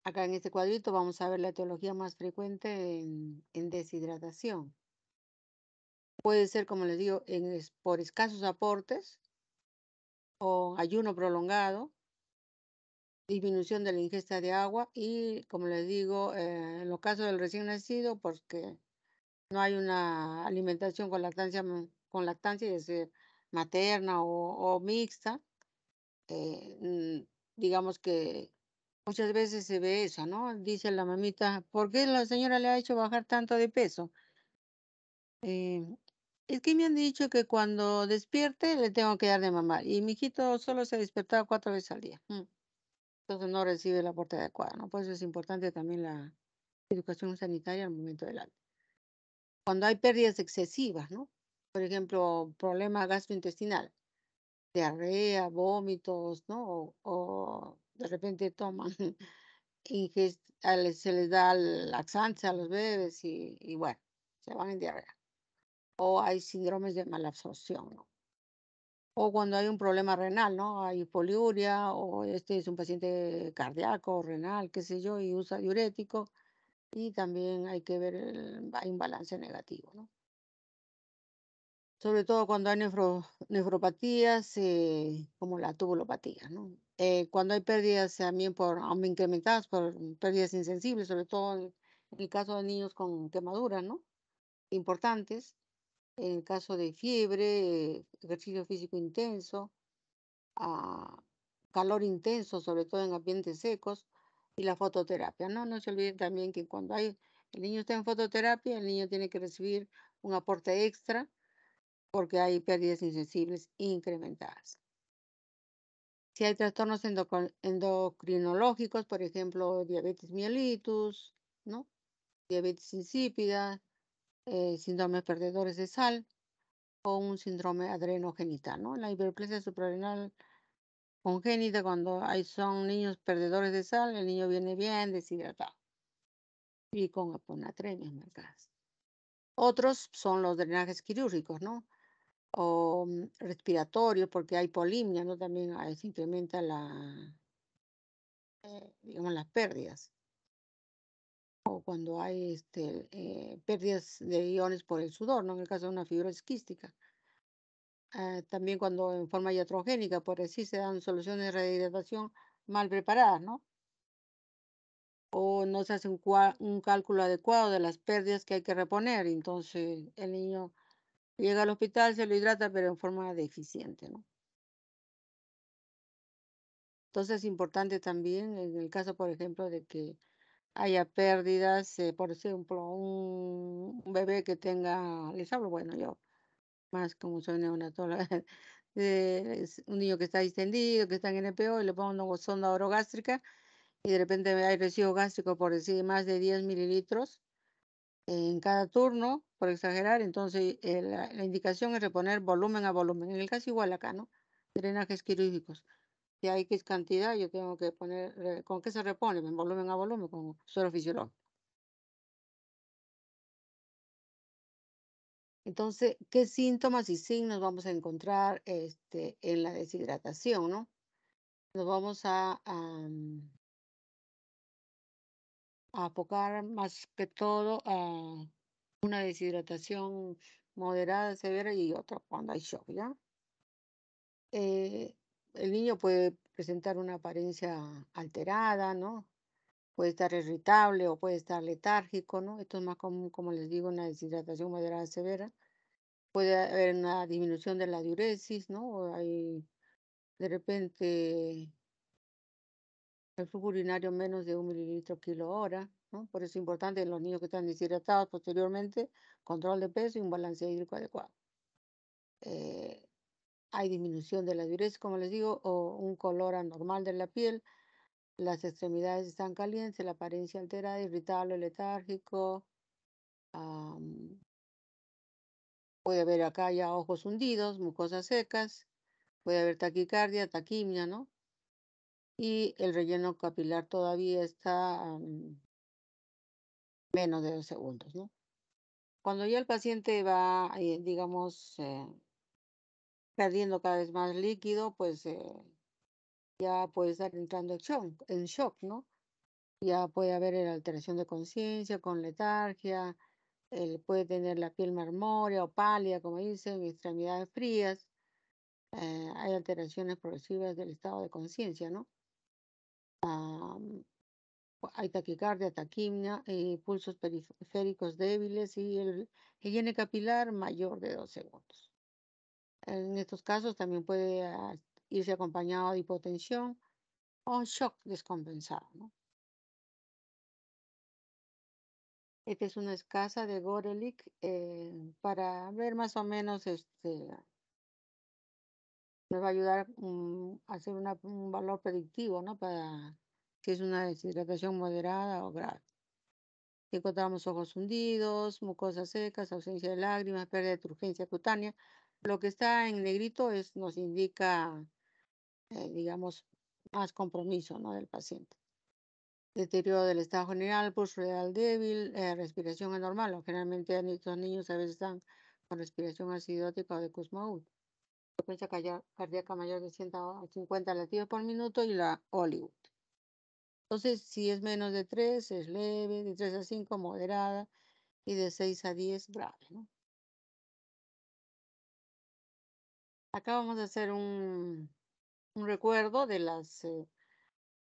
Acá en este cuadrito vamos a ver la etiología más frecuente en deshidratación. Puede ser, como les digo, por escasos aportes o ayuno prolongado, disminución de la ingesta de agua y, como les digo, en los casos del recién nacido, porque no hay una alimentación con lactancia, ya sea materna o mixta, digamos que muchas veces se ve eso, ¿no? Dice la mamita, ¿por qué la señora le ha hecho bajar tanto de peso? Eh, es que me han dicho que cuando despierte le tengo que dar de mamar y mi hijito solo se despertaba 4 veces al día. Entonces no recibe el aporte adecuado, ¿no? Por eso es importante también la educación sanitaria al momento del alta. Cuando hay pérdidas excesivas, ¿no? Por ejemplo, problema gastrointestinal, diarrea, vómitos, ¿no? O de repente toman, se les da laxantes a los bebés y bueno, se van en diarrea. O hay síndromes de malabsorción, ¿no? O cuando hay un problema renal, ¿no? Hay poliuria o este es un paciente cardíaco, renal, qué sé yo, y usa diurético. Y también hay que ver, hay un balance negativo, ¿no? sobre todo cuando hay nefropatías, como la tubulopatía, ¿no? Cuando hay pérdidas también incrementadas por pérdidas insensibles, sobre todo en el caso de niños con quemaduras, ¿no? Importantes, en el caso de fiebre, ejercicio físico intenso, ah, calor intenso, sobre todo en ambientes secos, y la fototerapia, ¿no? No se olviden también que cuando el niño está en fototerapia, el niño tiene que recibir un aporte extra porque hay pérdidas insensibles incrementadas. Si hay trastornos endocrinológicos, por ejemplo, diabetes mellitus, ¿no? Diabetes insípida, síndromes perdedores de sal o un síndrome adrenogenital, ¿no? La hiperplasia suprarrenal congénita, cuando son niños perdedores de sal, el niño viene bien deshidratado y con aponatremias marcadas. Otros son los drenajes quirúrgicos, ¿no? O respiratorios, porque hay polimia, ¿no? También se incrementa digamos, las pérdidas. O cuando hay pérdidas de iones por el sudor, ¿no? En el caso de una fibrosis quística. También cuando en forma iatrogénica, por así se dan soluciones de rehidratación mal preparadas, ¿no? O no se hace un cálculo adecuado de las pérdidas que hay que reponer. Entonces el niño llega al hospital, se lo hidrata, pero en forma deficiente, ¿no? Entonces es importante también, en el caso, por ejemplo, de que haya pérdidas, por ejemplo, un bebé que tenga, les hablo, bueno, yo más como soy neonatóloga, es un niño que está distendido, que está en NPO, y le pongo una sonda orogástrica, y de repente hay residuo gástrico, por decir, más de 10 mililitros en cada turno, por exagerar, entonces la indicación es reponer volumen a volumen. En el caso igual acá, ¿no? Drenajes quirúrgicos. Si hay X cantidad, yo tengo que poner, ¿con qué se repone? En volumen a volumen, con suero fisiológico. Entonces, ¿qué síntomas y signos vamos a encontrar en la deshidratación, no? Nos vamos a enfocar más que todo a una deshidratación moderada, severa y otra cuando hay shock, ¿ya? Eh, el niño puede presentar una apariencia alterada, ¿no? Puede estar irritable o puede estar letárgico, ¿no? Esto es más común, como les digo, una deshidratación moderada severa. Puede haber una disminución de la diuresis, ¿no? O hay de repente el flujo urinario menos de 1 mililitro kilo hora, ¿no? Por eso es importante en los niños que están deshidratados posteriormente, control de peso y un balance hídrico adecuado. Eh, Hay disminución de la diuresis, como les digo, o un color anormal de la piel. Las extremidades están calientes, la apariencia alterada, irritable, letárgico. am, Puede haber acá ya ojos hundidos, mucosas secas. Puede haber taquicardia, taquimia, ¿no? Y el relleno capilar todavía está menos de 2 segundos, ¿no? Cuando ya el paciente va, digamos, perdiendo cada vez más líquido, pues ya puede estar entrando en shock, ¿no? Ya puede haber alteración de conciencia con letargia, él puede tener la piel marmórea o pálida, como dicen, extremidades frías, hay alteraciones progresivas del estado de conciencia, ¿no? Am, Hay taquicardia, taquimia, pulsos periféricos débiles y el higiene capilar mayor de 2 segundos. En estos casos también puede irse acompañado de hipotensión o shock descompensado, ¿no? Esta es una escasa de Gorelick para ver más o menos, me va a ayudar a hacer un valor predictivo, ¿no? Para si es una deshidratación moderada o grave. Si encontramos ojos hundidos, mucosas secas, ausencia de lágrimas, pérdida de turgencia cutánea, lo que está en negrito nos indica, digamos, más compromiso, ¿no? Del paciente. Deterioro del estado general, pulso real débil, respiración anormal, o generalmente estos niños a veces están con respiración acidótica o de Kussmaul. Frecuencia cardíaca mayor de 150 latidos por minuto y la Hollywood. Entonces, si es menos de 3, es leve, de 3 a 5, moderada, y de 6 a 10, grave, ¿no? Acá vamos a hacer un recuerdo de los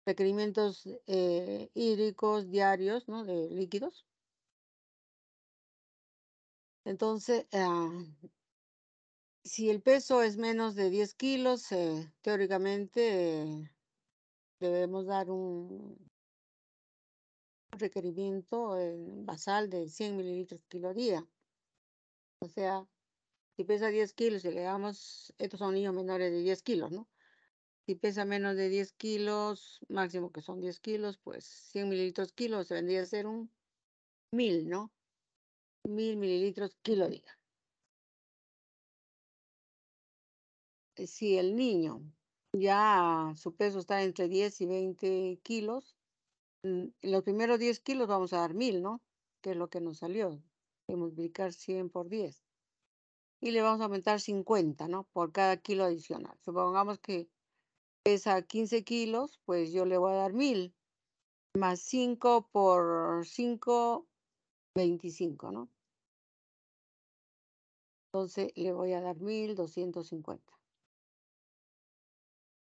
requerimientos hídricos diarios, ¿no? De líquidos. Entonces, si el peso es menos de 10 kilos, teóricamente debemos dar un requerimiento basal de 100 mililitros kilo día. O sea, si pesa 10 kilos y le damos, estos son niños menores de 10 kilos, ¿no? Si pesa menos de 10 kilos, máximo que son 10 kilos, pues 100 mililitros kilo se vendría a ser un 1000, ¿no? 1000 mililitros kilo día. Si el niño ya su peso está entre 10 y 20 kilos, en los primeros 10 kilos vamos a dar 1000, ¿no? Que es lo que nos salió, de multiplicar 100 por 10. Y le vamos a aumentar 50, ¿no? Por cada kilo adicional. Supongamos que pesa 15 kilos, pues yo le voy a dar 1000, más 5 por 5, 25, ¿no? Entonces le voy a dar 1250.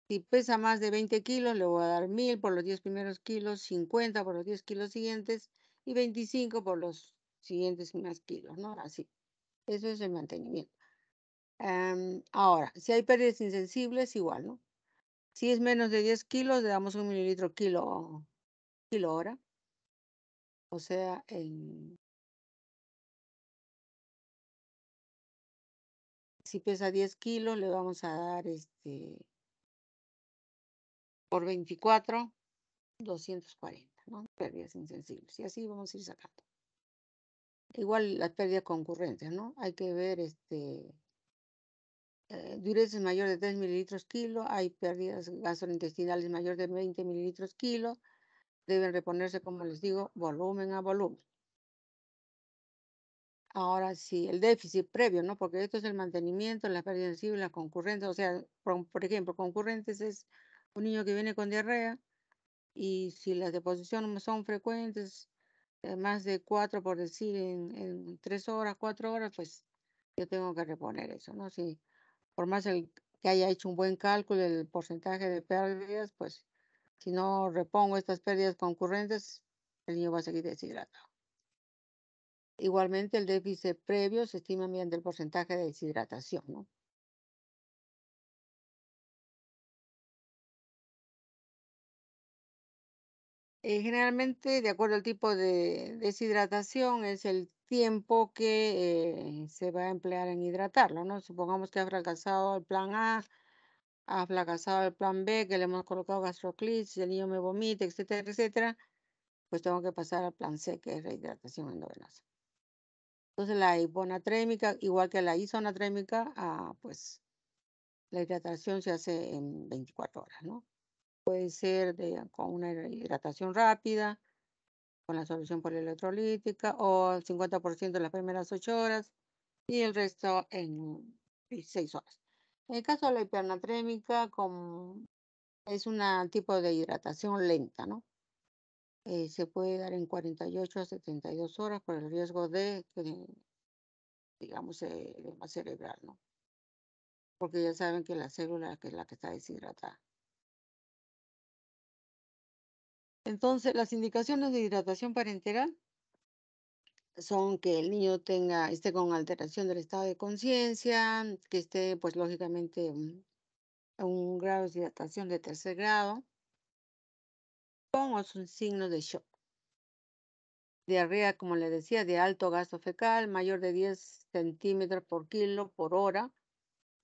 Si pesa más de 20 kilos, le voy a dar 1000 por los 10 primeros kilos, 50 por los 10 kilos siguientes y 25 por los siguientes más kilos, ¿no? Así. Eso es el mantenimiento. Ahora, si hay pérdidas insensibles, igual, ¿no? Si es menos de 10 kilos, le damos un mililitro kilo hora. O sea, si pesa 10 kilos, le vamos a dar por 24, 240, ¿no? Pérdidas insensibles. Y así vamos a ir sacando. Igual las pérdidas concurrentes, ¿no? Hay que ver diuresis mayor de 3 mililitros kilo, hay pérdidas gastrointestinales mayor de 20 mililitros kilo, deben reponerse, como les digo, volumen a volumen. Ahora sí, el déficit previo, ¿no? Porque esto es el mantenimiento, las pérdidas sensibles, las concurrentes, o sea, por ejemplo, concurrentes es un niño que viene con diarrea y si las deposiciones son frecuentes, más de 4, por decir, en 3 horas, 4 horas, pues yo tengo que reponer eso, ¿no? Si por más que haya hecho un buen cálculo del porcentaje de pérdidas, pues si no repongo estas pérdidas concurrentes, el niño va a seguir deshidratado. Igualmente, el déficit previo se estima mediante el porcentaje de deshidratación, ¿no? Generalmente, de acuerdo al tipo de deshidratación, es el tiempo que se va a emplear en hidratarlo, ¿no? Supongamos que ha fracasado el plan A, ha fracasado el plan B, que le hemos colocado gastroclisis, el niño me vomita, etcétera, etcétera, pues tengo que pasar al plan C, que es rehidratación endovenosa. Entonces, la hiponatrémica, igual que la isonatrémica, pues la hidratación se hace en 24 horas, ¿no? Puede ser con una hidratación rápida, con la solución polielectrolítica, o el 50% en las primeras 8 horas y el resto en 16 horas. En el caso de la hipernatrémica, es un tipo de hidratación lenta, ¿no? Se puede dar en 48 a 72 horas por el riesgo digamos, edema cerebral, ¿no? Porque ya saben que la célula que es la que está deshidratada. Entonces, las indicaciones de hidratación parenteral son que el niño esté con alteración del estado de conciencia, que esté, pues, lógicamente, a un grado de deshidratación de tercer grado, con o sin signos de shock. Diarrea, como le decía, de alto gasto fecal, mayor de 10 centímetros por kilo por hora,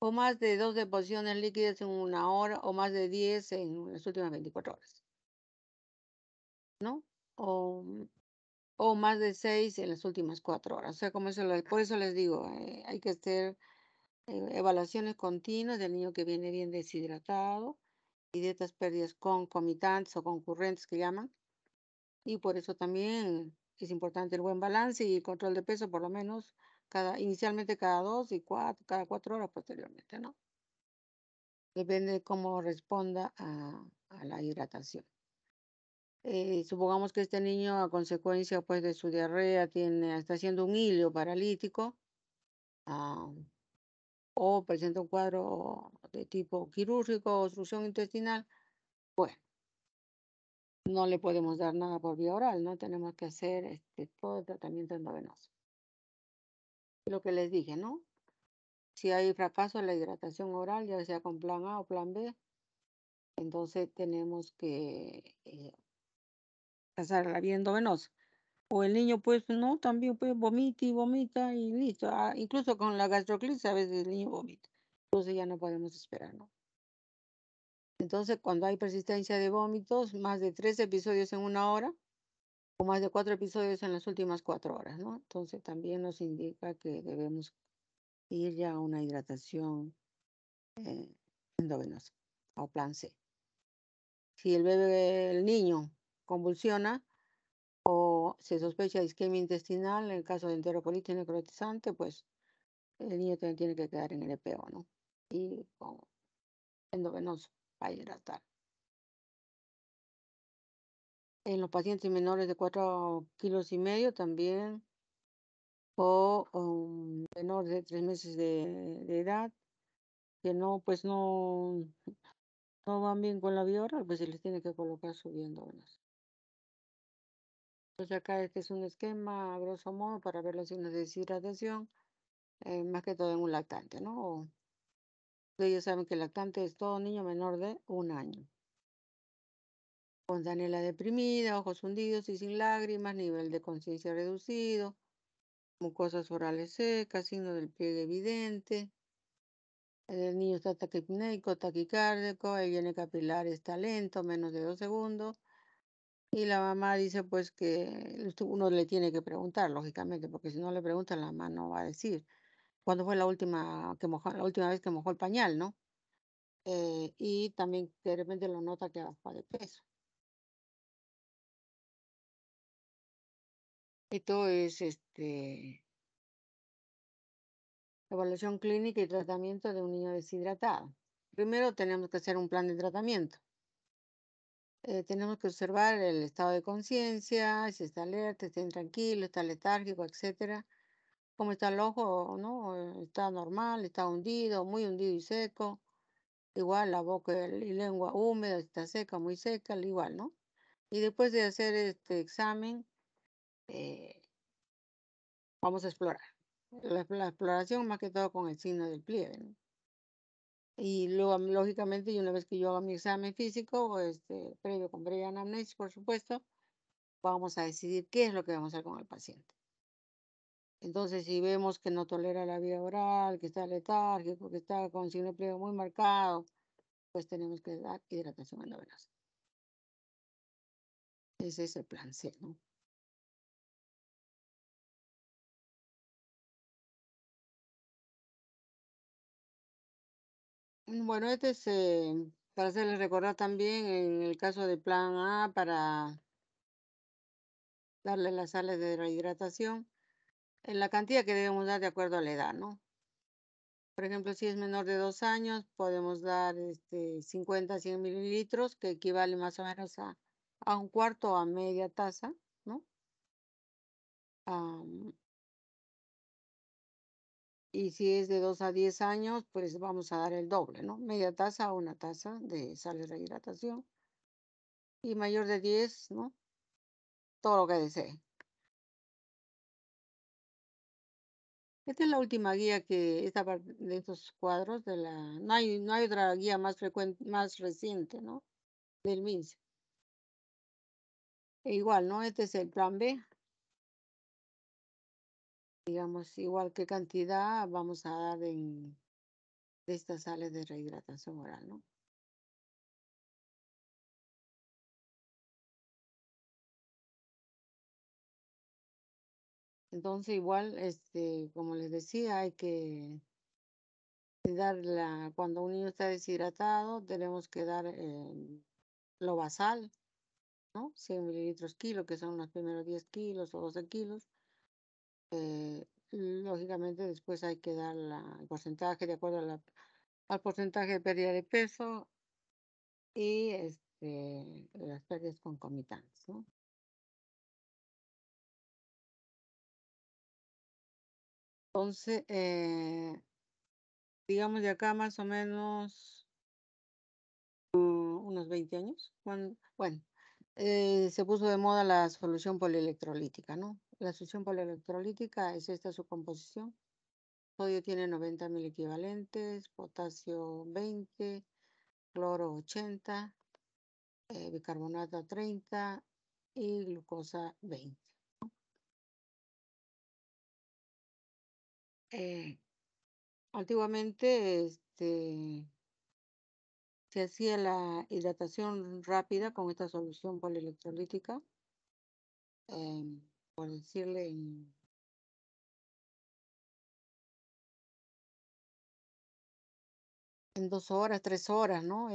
o más de 2 deposiciones líquidas en una hora, o más de 10 en las últimas 24 horas, ¿no? O, o más de 6 en las últimas 4 horas. O sea, por eso les digo, hay que hacer evaluaciones continuas del niño que viene bien deshidratado y de estas pérdidas concomitantes o concurrentes que llaman. Y por eso también es importante el buen balance y el control de peso, por lo menos inicialmente cada 2 y cada 4 horas posteriormente, ¿no? Depende de cómo responda a la hidratación. Supongamos que este niño, a consecuencia, pues, de su diarrea, está haciendo un hilio paralítico. ah, o presenta un cuadro de tipo quirúrgico, obstrucción intestinal, bueno, no le podemos dar nada por vía oral, ¿no? Tenemos que hacer todo el tratamiento endovenoso. Lo que les dije, ¿no? Si hay fracaso en la hidratación oral, ya sea con plan A o plan B, entonces tenemos que pasar a la vía endovenosa. O el niño, pues, no, también pues vomita y vomita y listo. Incluso con la gastroclisis a veces el niño vomita. Entonces ya no podemos esperar, ¿no? Entonces, cuando hay persistencia de vómitos, más de 3 episodios en una hora o más de 4 episodios en las últimas 4 horas, ¿no? Entonces también nos indica que debemos ir ya a una hidratación eh, endovenosa o plan C. Si el bebé, el niño convulsiona o se sospecha de isquemia intestinal, en el caso de enterocolitis necrotizante, pues el niño también tiene que quedar en el EPO, ¿no? Y con endovenoso para hidratar. En los pacientes menores de 4,5 kilos también, o menor de 3 meses de edad, que no, pues no van bien con la vía oral, pues se les tiene que colocar su vía endovenosa. Entonces acá este es un esquema, a grosso modo, para ver los signos de deshidratación, más que todo en un lactante, ¿no? Ellos saben que el lactante es todo niño menor de 1 año. Con Daniela deprimida, ojos hundidos y sin lágrimas, nivel de conciencia reducido, mucosas orales secas, signo del pliegue evidente. El niño está taquipneico, taquicárdico, el IN capilar está lento, menos de 2 segundos. Y la mamá dice pues que uno le tiene que preguntar, lógicamente, porque si no le pregunta, la mamá no va a decir. ¿Cuándo fue la última vez que mojó el pañal, no? Y también de repente lo nota que baja de peso. Esto es evaluación clínica y tratamiento de un niño deshidratado. Primero tenemos que hacer un plan de tratamiento. Tenemos que observar el estado de conciencia, si está alerta, está intranquilo, está letárgico, etcétera. Cómo está el ojo, ¿no? Está normal, está hundido, muy hundido y seco. Igual la boca y lengua húmeda, está seca, muy seca, al igual, ¿no? Y después de hacer este examen, eh, vamos a explorar. La exploración más que todo con el signo del pliegue, ¿no? Y luego, lógicamente, y una vez que yo haga mi examen físico, previo con previa anamnesis, por supuesto, vamos a decidir qué es lo que vamos a hacer con el paciente. Entonces, si vemos que no tolera la vía oral, que está letárgico, que está con signo de pliegue muy marcado, pues tenemos que dar hidratación endovenosa. Ese es el plan C, ¿no? Bueno, este es para hacerles recordar también en el caso de plan A, para darle las sales de rehidratación, en la cantidad que debemos dar de acuerdo a la edad, ¿no? Por ejemplo, si es menor de 2 años, podemos dar 50 a 100 mililitros, que equivale más o menos a un cuarto o a media taza, ¿no? Am, y si es de 2 a 10 años, pues vamos a dar el doble, ¿no? Media taza a una taza de sal de rehidratación. Y mayor de 10, ¿no? Todo lo que desee. Esta es la última guía de estos cuadros no hay otra guía más frecuente, más reciente, ¿no? Del MINSE. E igual, ¿no? Este es el plan B. Digamos, igual qué cantidad vamos a dar de estas sales de rehidratación oral, ¿no? Entonces, igual, como les decía, hay que cuando un niño está deshidratado, tenemos que dar lo basal, ¿no? 100 mililitros kilo, que son los primeros 10 kilos o 12 kilos. Lógicamente, después hay que dar el porcentaje de acuerdo al porcentaje de pérdida de peso y las pérdidas concomitantes, ¿no? Entonces, digamos de acá más o menos unos 20 años. Bueno, se puso de moda la solución polielectrolítica, ¿no? La solución polielectrolítica es esta su composición. Sodio tiene 90 mil equivalentes, potasio 20, cloro 80, bicarbonato 30 y glucosa 20. Eh, Antiguamente se hacía la hidratación rápida con esta solución polielectrolítica, por decirle en 2 horas, 3 horas, ¿no?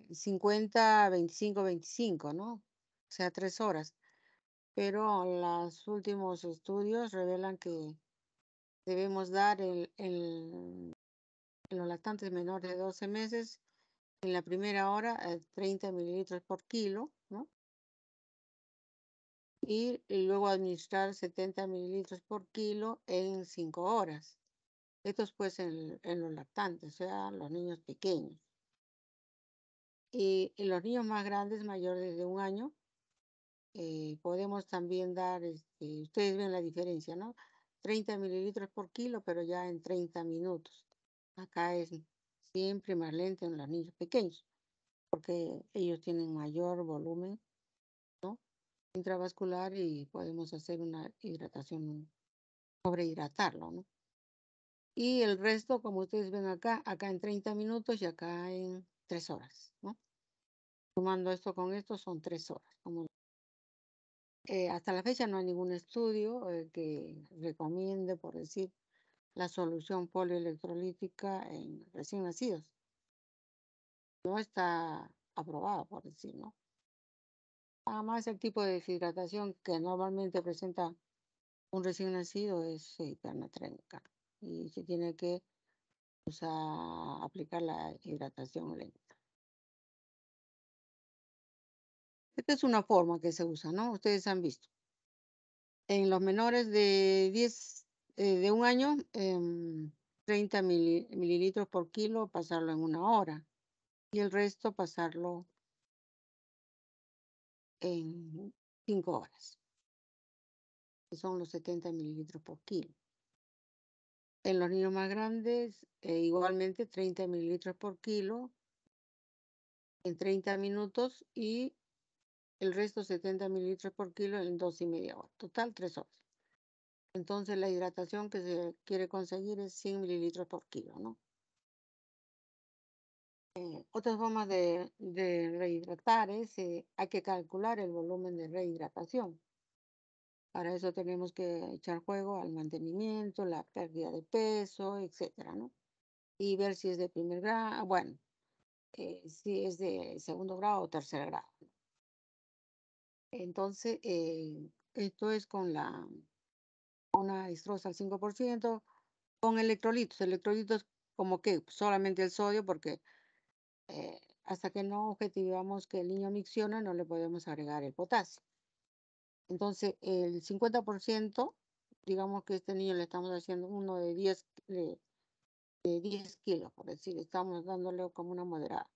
50, 25, 25, ¿no? O sea, 3 horas. Pero los últimos estudios revelan que debemos dar en los lactantes menores de 12 meses, en la primera hora, 30 mililitros por kilo, ¿no? Y luego administrar 70 mililitros por kilo en 5 horas. Esto es pues en los lactantes, o sea, los niños pequeños. Y en los niños más grandes, mayores de 1 año, podemos también dar, ustedes ven la diferencia, ¿no? 30 mililitros por kilo, pero ya en 30 minutos. Acá es siempre más lento en los niños pequeños, porque ellos tienen mayor volumen, ¿no? Intravascular y podemos hacer una hidratación, sobrehidratarlo, ¿no? Y el resto, como ustedes ven acá en 30 minutos y acá en 3 horas, ¿no? Sumando esto con esto son 3 horas. Hasta la fecha no hay ningún estudio que recomiende, por decir, la solución polielectrolítica en recién nacidos. No está aprobado, por decir, ¿no? Además, el tipo de deshidratación que normalmente presenta un recién nacido es hipernatremia y se tiene que aplicar la hidratación lenta. Esta es una forma que se usa, ¿no? Ustedes han visto. En los menores de 1 año, 30 mililitros por kilo, pasarlo en 1 hora. Y el resto pasarlo en 5 horas, que son los 70 mililitros por kilo. En los niños más grandes, igualmente 30 mililitros por kilo en 30 minutos y el resto 70 mililitros por kilo en 2,5 horas. Total, 3 horas. Entonces la hidratación que se quiere conseguir es 100 mililitros por kilo, ¿no? Otras formas de rehidratar es, hay que calcular el volumen de rehidratación. Para eso tenemos que echar juego al mantenimiento, la pérdida de peso, etcétera, ¿no? Y ver si es de primer grado, bueno, si es de segundo grado o tercer grado. Entonces, esto es con una dextrosa al 5%, con electrolitos. Electrolitos como que solamente el sodio, porque hasta que no objetivamos que el niño micciona, no le podemos agregar el potasio. Entonces, el 50%, digamos que este niño le estamos haciendo uno de 10 kilos, por decir, estamos dándole como una moderada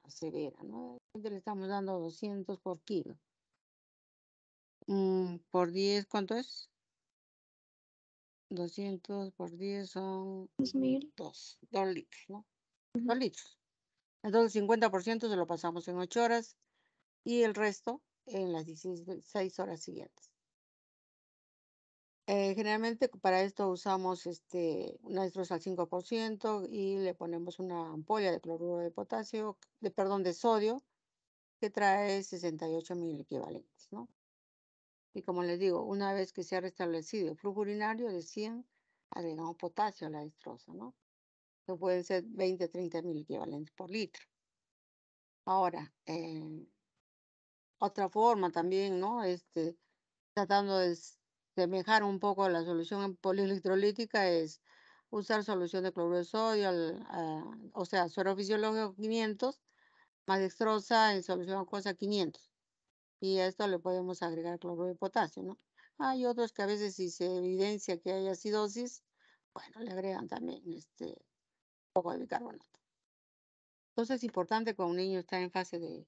severa, ¿no? Le estamos dando 200 por kilo. Por 10, ¿cuánto es? 200 por 10 son 2000. 2 litros, ¿no? Ujú. 2 litros. Entonces, 50% se lo pasamos en 8 horas y el resto en las 16 horas siguientes. Generalmente para esto usamos una al 5% y le ponemos una ampolla de cloruro de potasio, de sodio, que trae 68 mil equivalentes, ¿no? Y como les digo, una vez que se ha restablecido el flujo urinario de 100, agregamos potasio a la destroza, ¿no? Que pueden ser 20, 30 mil equivalentes por litro. Ahora, otra forma también, ¿no? Tratando de semejar un poco la solución polielectrolítica es usar solución de cloruro de sodio, o sea, suero fisiológico 500, más dextrosa en solución acuosa 500. Y a esto le podemos agregar cloruro de potasio, ¿no? Hay otros que a veces si se evidencia que hay acidosis, bueno, le agregan también poco de bicarbonato. Entonces es importante cuando un niño está en fase de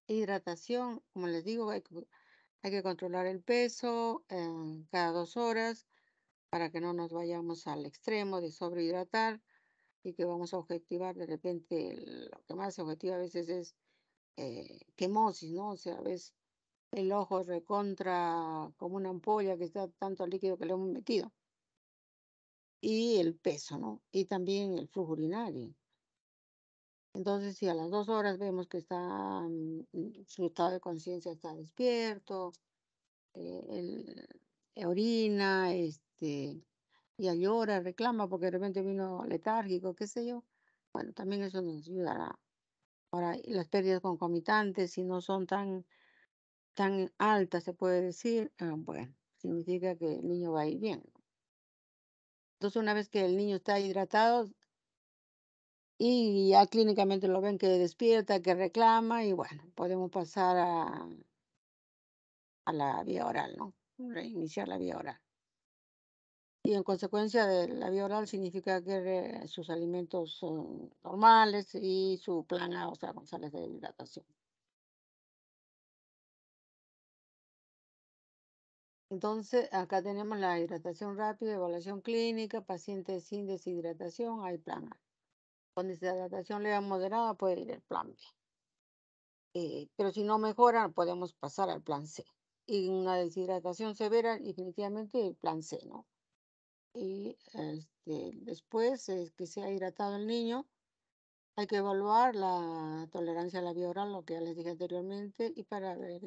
hidratación, como les digo, hay que controlar el peso cada 2 horas para que no nos vayamos al extremo de sobrehidratar y que vamos a objetivar de repente, lo que más se objetiva a veces es quemosis, ¿no? O sea, a veces el ojo recontra como una ampolla que está tanto líquido que le hemos metido. Y el peso, ¿no? Y también el flujo urinario. Entonces, si a las 2 horas vemos que está, su estado de conciencia está despierto, orina, ya llora, reclama porque de repente vino letárgico, qué sé yo. Bueno, también eso nos ayudará. Ahora, y las pérdidas concomitantes, si no son tan altas, se puede decir, bueno, significa que el niño va a ir bien. Entonces, una vez que el niño está hidratado y ya clínicamente lo ven que despierta, que reclama, y bueno, podemos pasar a la vía oral, ¿no? Reiniciar la vía oral. Y en consecuencia de la vía oral significa que sus alimentos son normales y su plan A, o sea, con sales de hidratación. Entonces, acá tenemos la hidratación rápida, evaluación clínica, pacientes sin deshidratación, hay plan A. Con deshidratación leve moderada puede ir el plan B. Pero si no mejora, podemos pasar al plan C. Y una deshidratación severa, definitivamente el plan C, ¿no? Y después que se ha hidratado el niño, hay que evaluar la tolerancia a la vía oral, lo que ya les dije anteriormente, y para ver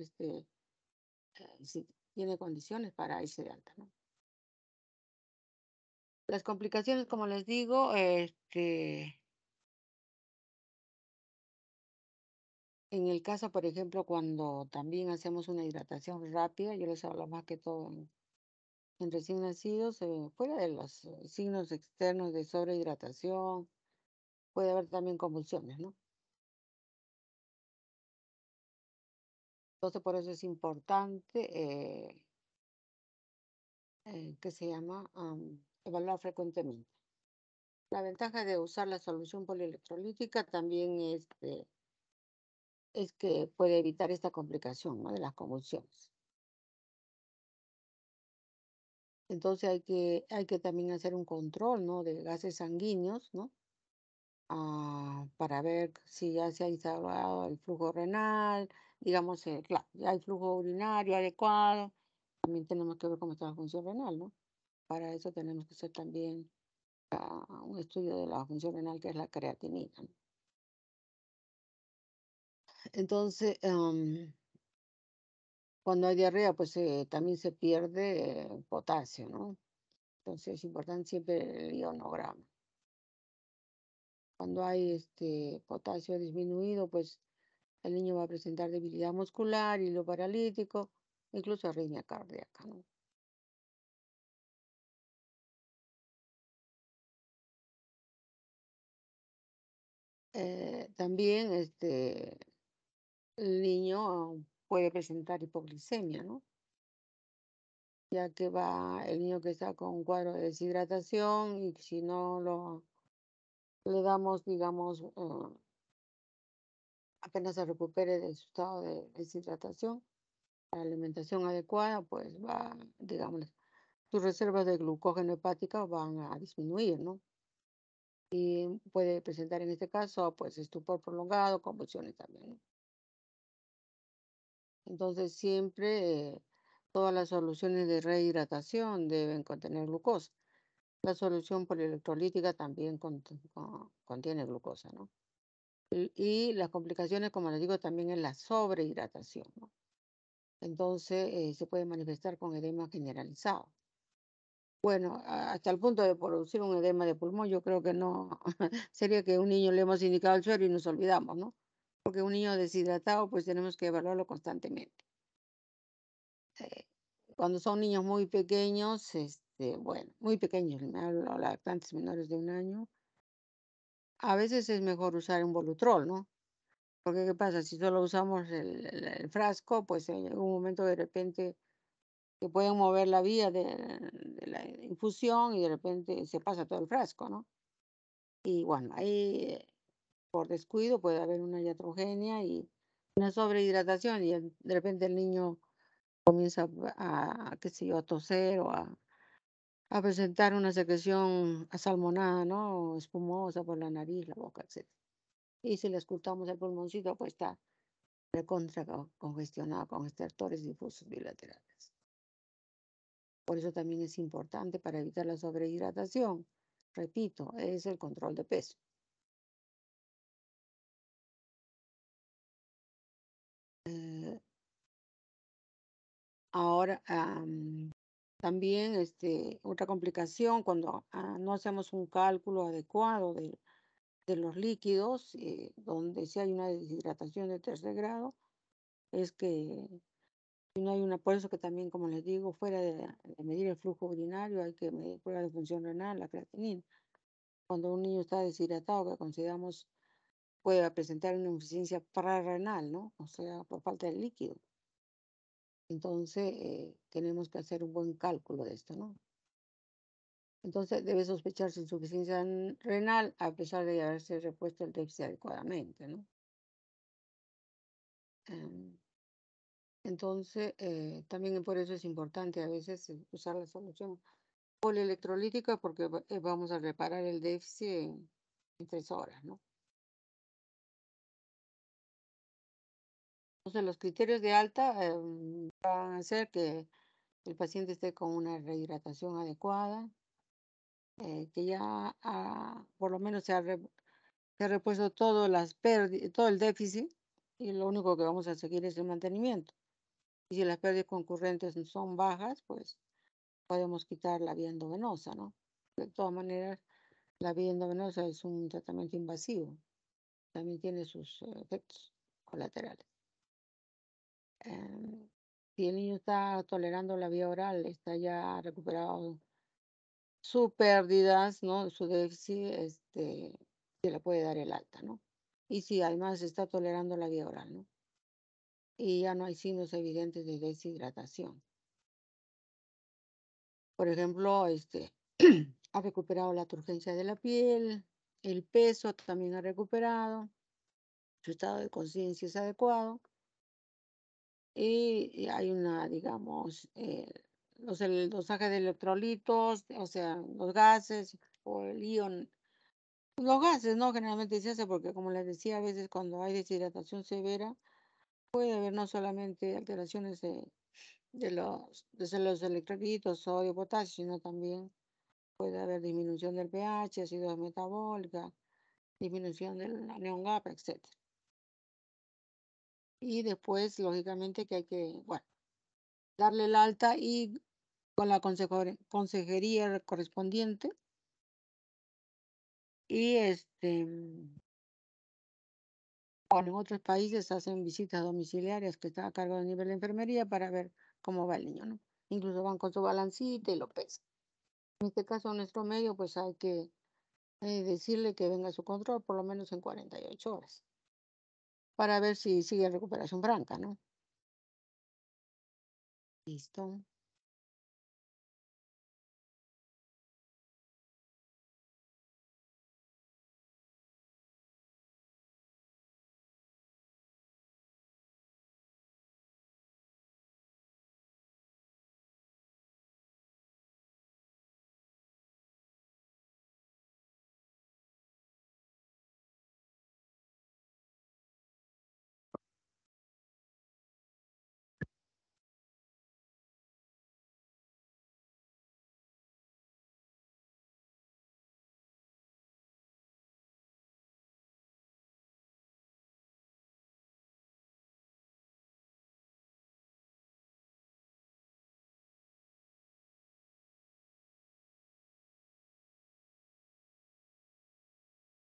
si tiene condiciones para irse de alta, ¿no? Las complicaciones, como les digo, en el caso, por ejemplo, cuando también hacemos una hidratación rápida, yo les hablo más que todo en recién nacidos, fuera de los signos externos de sobrehidratación, puede haber también convulsiones, ¿no? Entonces, por eso es importante, ¿qué se llama? Evaluar frecuentemente. La ventaja de usar la solución polielectrolítica también es que puede evitar esta complicación, ¿no? De las convulsiones. Entonces hay que también hacer un control, ¿no? De gases sanguíneos, ¿no? Para ver si ya se ha instalado el flujo renal, digamos, claro, ya hay flujo urinario adecuado. También tenemos que ver cómo está la función renal, ¿no? Para eso tenemos que hacer también un estudio de la función renal, que es la creatinina, ¿no? Entonces, cuando hay diarrea, pues también se pierde potasio, ¿no? Entonces es importante siempre el ionograma. Cuando hay potasio disminuido, pues el niño va a presentar debilidad muscular, hilo paralítico, incluso arritmia cardíaca, ¿no? También el niño puede presentar hipoglicemia, ¿no? Ya que va el niño que está con un cuadro de deshidratación y si no le damos, digamos, apenas se recupere de su estado de deshidratación, la alimentación adecuada, pues va, digamos, sus reservas de glucógeno hepática van a disminuir, ¿no? Y puede presentar en este caso, pues, estupor prolongado, convulsiones también, ¿no? Entonces, siempre todas las soluciones de rehidratación deben contener glucosa. La solución polielectrolítica también contiene glucosa, ¿no? Y las complicaciones, como les digo, también es la sobrehidratación, ¿no? Entonces, se puede manifestar con edema generalizado. Bueno, hasta el punto de producir un edema de pulmón, yo creo que no, sería que un niño le hemos indicado el suero y nos olvidamos, ¿no? Porque un niño deshidratado, pues tenemos que evaluarlo constantemente. Eh, Cuando son niños muy pequeños, bueno, muy pequeños, me hablo lactantes menores de 1 año, a veces es mejor usar un Volutrol, ¿no? Porque ¿qué pasa? Si solo usamos el frasco, pues en un momento de repente que pueden mover la vía de la infusión y de repente se pasa todo el frasco, ¿no? Y bueno, ahí por descuido puede haber una iatrogenia y una sobrehidratación y de repente el niño comienza qué sé yo, a toser o a presentar una secreción asalmonada, ¿no? Espumosa por la nariz, la boca, etc. Y si le escultamos el pulmoncito, pues está recontra congestionado con estertores difusos bilaterales. Por eso también es importante para evitar la sobrehidratación. Repito, es el control de peso. Ahora, también otra complicación cuando no hacemos un cálculo adecuado de los líquidos, donde si hay una deshidratación de tercer grado, es que si no hay una, por eso que también, como les digo, fuera de medir el flujo urinario, hay que medir prueba de función renal, la creatinina. Cuando un niño está deshidratado, que consideramos puede presentar una insuficiencia prarrenal, ¿no? O sea, por falta de líquido. Entonces, tenemos que hacer un buen cálculo de esto, ¿no? Entonces, debe sospecharse insuficiencia renal a pesar de haberse repuesto el déficit adecuadamente, ¿no? Em, Entonces, también por eso es importante a veces usar la solución polielectrolítica porque vamos a reparar el déficit en 3 horas, ¿no? Entonces, los criterios de alta van a ser que el paciente esté con una rehidratación adecuada, que ya por lo menos se ha repuesto todo el déficit y lo único que vamos a seguir es el mantenimiento. Y si las pérdidas concurrentes son bajas, pues podemos quitar la vía endovenosa, ¿no? De todas maneras, la vía endovenosa es un tratamiento invasivo, también tiene sus efectos colaterales. Em, si el niño está tolerando la vía oral, está ya recuperado sus pérdidas, ¿no? Su déficit, se le puede dar el alta, ¿no? Y si además está tolerando la vía oral, ¿no? Y ya no hay signos evidentes de deshidratación. Por ejemplo, ha recuperado la turgencia de la piel, el peso también ha recuperado, su estado de conciencia es adecuado y hay una, digamos, el dosaje de electrolitos, o sea, los gases o el ion. Los gases, ¿no? Generalmente se hace porque, como les decía, a veces cuando hay deshidratación severa, puede haber no solamente alteraciones de los electrolitos, sodio, potasio, sino también puede haber disminución del pH, acidosis metabólica, disminución del anión GAPA, etc. Y después, lógicamente, que hay que, bueno, darle el alta y con la consejería correspondiente y bueno, en otros países hacen visitas domiciliarias que están a cargo del nivel de enfermería para ver cómo va el niño, ¿no? Incluso van con su balancita y lo pesan. En este caso, en nuestro medio, pues hay que decirle que venga a su control por lo menos en 48 horas para ver si sigue en recuperación franca, ¿no? Listo.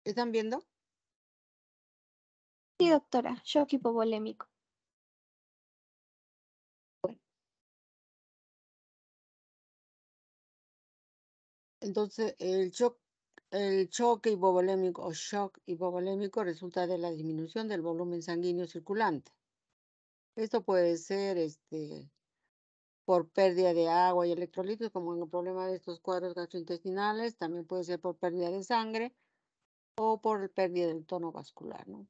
¿Están viendo? Sí, doctora, shock hipovolémico. Entonces, el choque hipovolémico o shock hipovolémico resulta de la disminución del volumen sanguíneo circulante. Esto puede ser por pérdida de agua y electrolitos, como en el problema de estos cuadros gastrointestinales, también puede ser por pérdida de sangre o por pérdida del tono vascular, ¿no?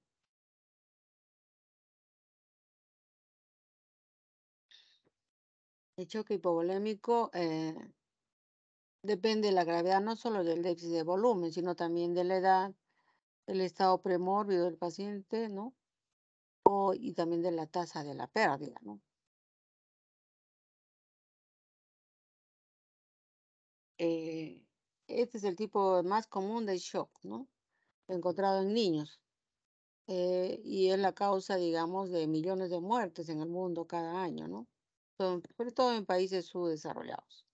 El choque hipovolémico depende de la gravedad no solo del déficit de volumen, sino también de la edad, el estado premórbido del paciente, ¿no? Y también de la tasa de la pérdida, ¿no? Eh, este es el tipo más común de shock, ¿no? Encontrado en niños. Y es la causa, digamos, de millones de muertes en el mundo cada año, ¿no? Sobre todo en países subdesarrollados,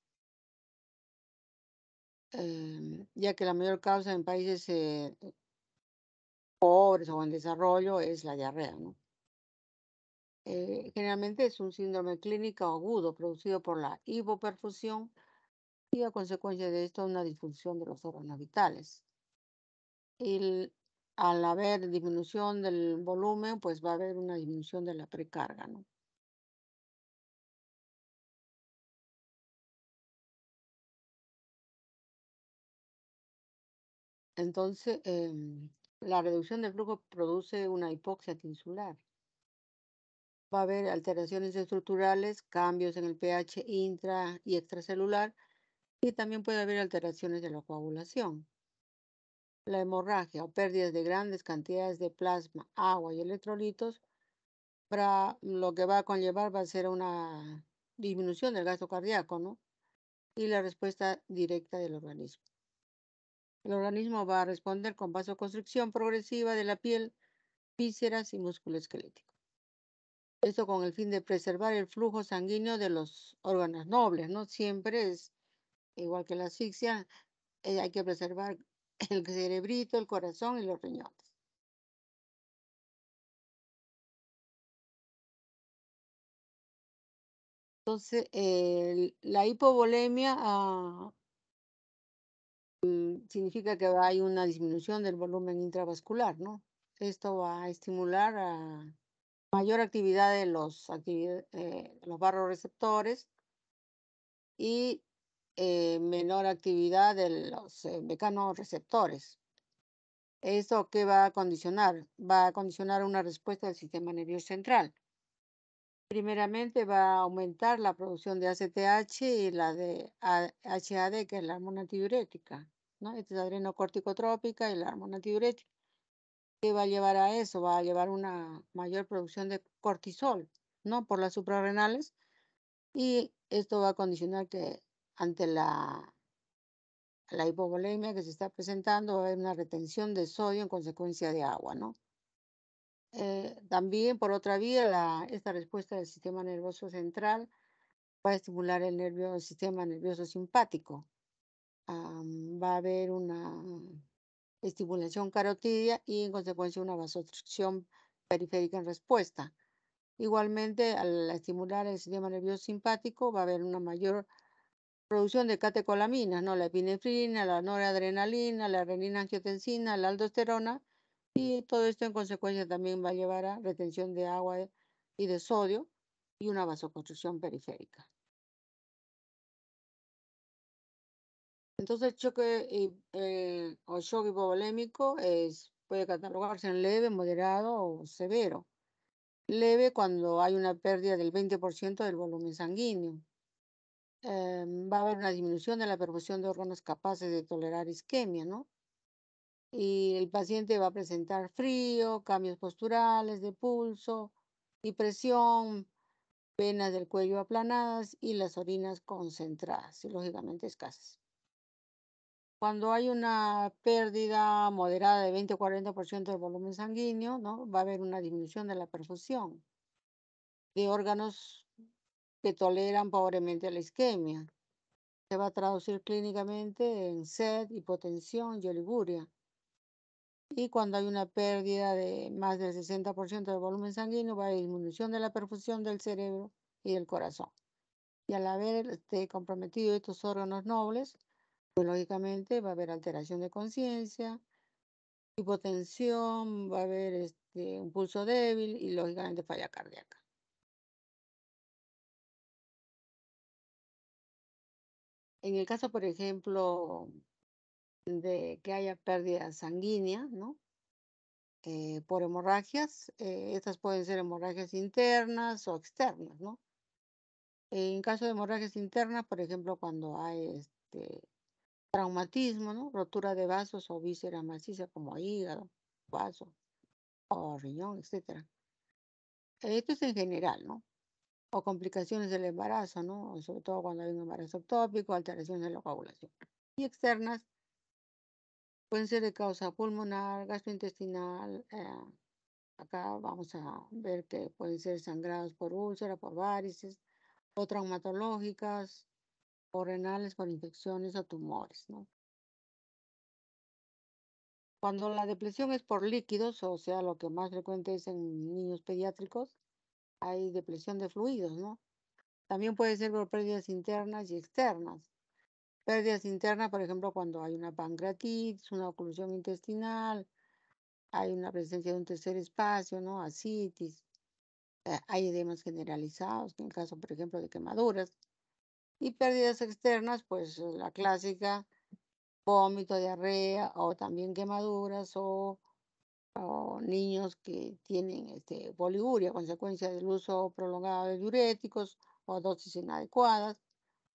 ya que la mayor causa en países pobres o en desarrollo es la diarrea, ¿no? Generalmente es un síndrome clínico agudo producido por la hipoperfusión y a consecuencia de esto una disfunción de los órganos vitales. Y al haber disminución del volumen, pues va a haber una disminución de la precarga, ¿no? Entonces, la reducción del flujo produce una hipoxia tinsular. Va a haber alteraciones estructurales, cambios en el pH intra y extracelular y también puede haber alteraciones de la coagulación. La hemorragia o pérdidas de grandes cantidades de plasma, agua y electrolitos, lo que va a conllevar va a ser una disminución del gasto cardíaco, ¿no? Y la respuesta directa del organismo. El organismo va a responder con vasoconstricción progresiva de la piel, vísceras y músculo esquelético. Esto con el fin de preservar el flujo sanguíneo de los órganos nobles, ¿no? Siempre es igual que la asfixia, hay que preservar el cerebrito, el corazón y los riñones. Entonces, la hipovolemia significa que hay una disminución del volumen intravascular, ¿no? Esto va a estimular a mayor actividad de los vasoreceptores y menor actividad de los mecanorreceptores. ¿Eso qué va a condicionar? Va a condicionar una respuesta del sistema nervioso central. Primeramente va a aumentar la producción de ACTH y la de HAD, que es la hormona antidiurética, ¿no? Esta es adrenocorticotrópica y la hormona antidiurética. ¿Qué va a llevar a eso? Va a llevar una mayor producción de cortisol, ¿no? Por las suprarrenales. Y esto va a condicionar que ante la hipovolemia que se está presentando va a haber una retención de sodio en consecuencia de agua, ¿no? También por otra vía, esta respuesta del sistema nervioso central va a estimular el sistema nervioso simpático. Va a haber una estimulación carotidia y en consecuencia una vasoconstricción periférica en respuesta. Igualmente, al estimular el sistema nervioso simpático va a haber una mayor producción de catecolaminas, ¿no? La epinefrina, la noradrenalina, la renina-angiotensina, la aldosterona, y todo esto en consecuencia también va a llevar a retención de agua y de sodio y una vasoconstricción periférica. Entonces, o shock hipovolémico puede catalogarse en leve, moderado o severo. Leve cuando hay una pérdida del 20% del volumen sanguíneo. Va a haber una disminución de la perfusión de órganos capaces de tolerar isquemia, ¿no? Y el paciente va a presentar frío, cambios posturales de pulso y presión, venas del cuello aplanadas y las orinas concentradas y lógicamente escasas. Cuando hay una pérdida moderada de 20 o 40% del volumen sanguíneo, ¿no? Va a haber una disminución de la perfusión de órganos que toleran pobremente la isquemia. Se va a traducir clínicamente en sed, hipotensión y oliguria. Y cuando hay una pérdida de más del 60% del volumen sanguíneo, va a haber disminución de la perfusión del cerebro y del corazón. Y al haber comprometido estos órganos nobles, pues lógicamente va a haber alteración de conciencia, hipotensión, va a haber un pulso débil y lógicamente falla cardíaca. En el caso, por ejemplo, de que haya pérdida sanguínea, ¿no? Por hemorragias. Estas pueden ser hemorragias internas o externas, ¿no? En caso de hemorragias internas, por ejemplo, cuando hay traumatismo, ¿no? Rotura de vasos o vísceras macizas como hígado, vaso o riñón, etcétera. Esto es en general, ¿no? O complicaciones del embarazo, ¿no? Sobre todo cuando hay un embarazo ectópico, alteraciones de la coagulación. Y externas pueden ser de causa pulmonar, gastrointestinal. Acá vamos a ver que pueden ser sangrados por úlcera, por varices, o traumatológicas, o renales por infecciones o tumores, ¿no? Cuando la depresión es por líquidos, o sea, lo que más frecuente es en niños pediátricos, hay depresión de fluidos, ¿no? También puede ser por pérdidas internas y externas. Pérdidas internas, por ejemplo, cuando hay una pancreatitis, una oclusión intestinal, hay una presencia de un tercer espacio, ¿no? Ascitis, hay edemas generalizados, en el caso, por ejemplo, de quemaduras. Y pérdidas externas, pues la clásica, vómito, diarrea o también quemaduras o niños que tienen poliuria a consecuencia del uso prolongado de diuréticos o dosis inadecuadas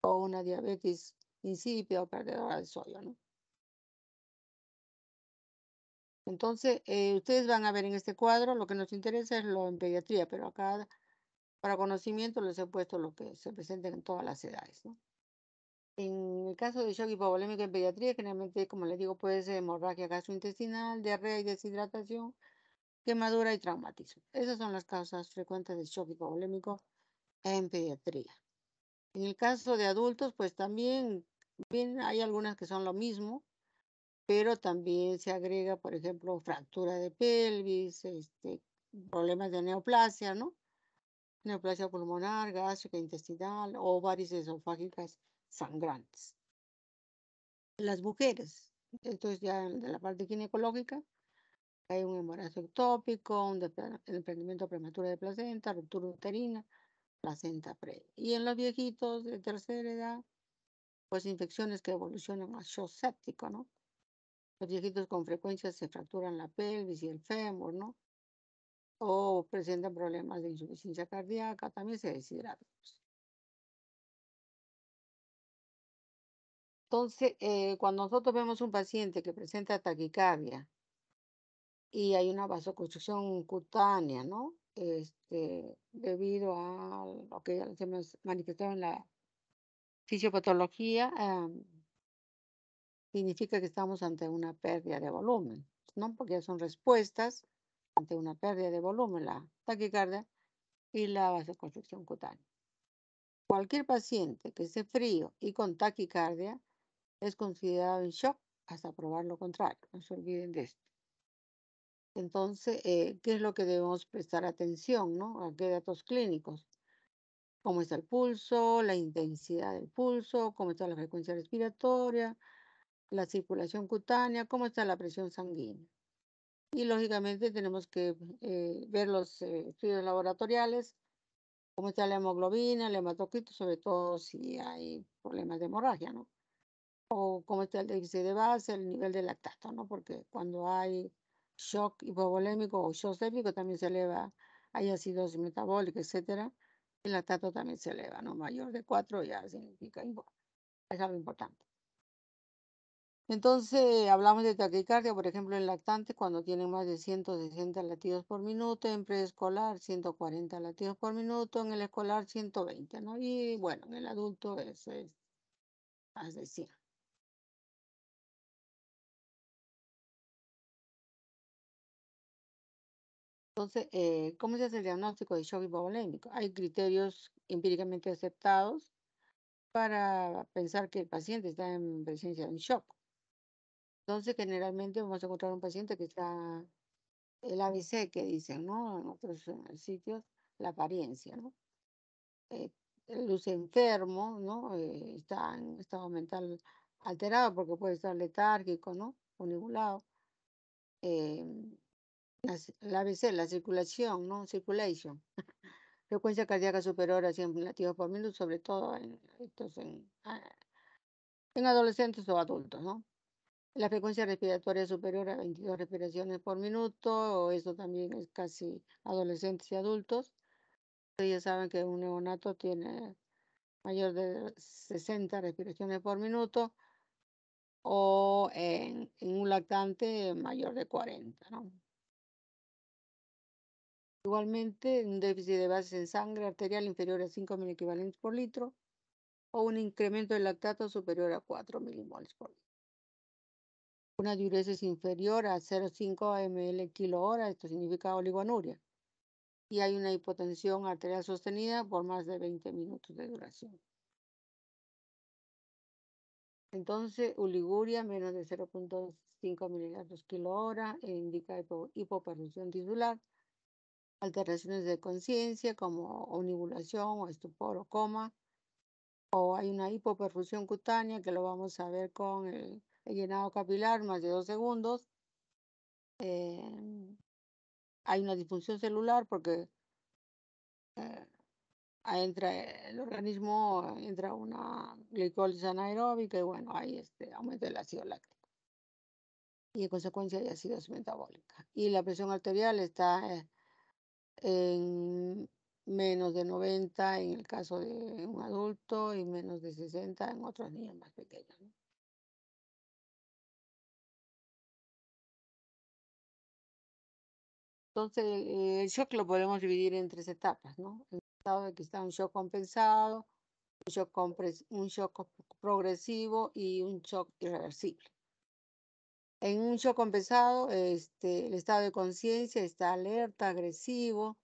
o una diabetes insípida o perdedora de sodio, ¿no? Entonces, ustedes van a ver en este cuadro, lo que nos interesa es lo en pediatría, pero acá para conocimiento les he puesto lo que se presenta en todas las edades, ¿no? En el caso de shock hipovolémico en pediatría, generalmente, como les digo, puede ser hemorragia gastrointestinal, diarrea y deshidratación, quemadura y traumatismo. Esas son las causas frecuentes de shock hipovolémico en pediatría. En el caso de adultos, pues también bien, hay algunas que son lo mismo, pero también se agrega, por ejemplo, fractura de pelvis, problemas de neoplasia, ¿no? Neoplasia pulmonar, gástrica, intestinal o varices esofágicas sangrantes. Las mujeres, esto es ya de la parte ginecológica, hay un embarazo ectópico, un desprendimiento prematuro de placenta, ruptura uterina, placenta previa. Y en los viejitos de tercera edad, pues infecciones que evolucionan a shock séptico, ¿no? Los viejitos con frecuencia se fracturan la pelvis y el fémur, ¿no? O presentan problemas de insuficiencia cardíaca, también se deshidratan, pues. Entonces, cuando nosotros vemos un paciente que presenta taquicardia y hay una vasoconstricción cutánea, ¿no? Debido a lo que ya se hemos manifestado en la fisiopatología, significa que estamos ante una pérdida de volumen, ¿no? Porque son respuestas ante una pérdida de volumen, la taquicardia y la vasoconstricción cutánea. Cualquier paciente que esté frío y con taquicardia es considerado en shock hasta probar lo contrario, no se olviden de esto. Entonces, ¿qué es lo que debemos prestar atención, no? ¿A qué datos clínicos? ¿Cómo está el pulso, la intensidad del pulso, cómo está la frecuencia respiratoria, la circulación cutánea, cómo está la presión sanguínea? Y lógicamente tenemos que ver los estudios laboratoriales, cómo está la hemoglobina, el hematocrito, sobre todo si hay problemas de hemorragia, ¿no? O cómo está el índice de base, el nivel de lactato, ¿no? Porque cuando hay shock hipovolémico o shock séptico también se eleva, hay acidosis metabólica, etcétera. El lactato también se eleva, ¿no? Mayor de 4 ya significa, es algo importante. Entonces, hablamos de taquicardia, por ejemplo, en lactantes cuando tienen más de 160 latidos por minuto, en preescolar 140 latidos por minuto, en el escolar 120, ¿no? Y bueno, en el adulto es más de 100. Entonces, ¿cómo se hace el diagnóstico de shock hipovolémico? Hay criterios empíricamente aceptados para pensar que el paciente está en presencia de un shock. Entonces, generalmente vamos a encontrar un paciente que está, el ABC que dicen, ¿no? En otros sitios, la apariencia, ¿no? Eh, luce enfermo, ¿no? Está en estado mental alterado porque puede estar letárgico, ¿no? Unigulado. Eh, la ABC, la circulación, ¿no? Circulation. Frecuencia cardíaca superior a 100 latidos por minuto, sobre todo en adolescentes o adultos, ¿no? La frecuencia respiratoria superior a 22 respiraciones por minuto, eso también es casi adolescentes y adultos. Ustedes ya saben que un neonato tiene mayor de 60 respiraciones por minuto o en un lactante mayor de 40, ¿no? Igualmente, un déficit de bases en sangre arterial inferior a 5 miliequivalentes por litro o un incremento de lactato superior a 4 milimoles por litro. Una diuresis inferior a 0,5 ml kilo hora, esto significa oligonuria. Y hay una hipotensión arterial sostenida por más de 20 minutos de duración. Entonces, oliguria menos de 0,5 miligramos kilo hora indica hipoperfusión tisular, alteraciones de conciencia como omnibulación o estupor o coma, o hay una hipoperfusión cutánea que lo vamos a ver con el llenado capilar más de 2 segundos. Hay una disfunción celular porque eh, entra el organismo, entra una glicólisis anaeróbica y bueno, hay aumento del ácido láctico y en consecuencia hay acidosis metabólica. Y la presión arterial está en menos de 90 en el caso de un adulto y menos de 60 en otros niños más pequeños, ¿no? Entonces, el shock lo podemos dividir en 3 etapas, ¿no? El estado de que está un shock compensado, un shock progresivo y un shock irreversible. En un shock compensado, el estado de conciencia está alerta, agresivo.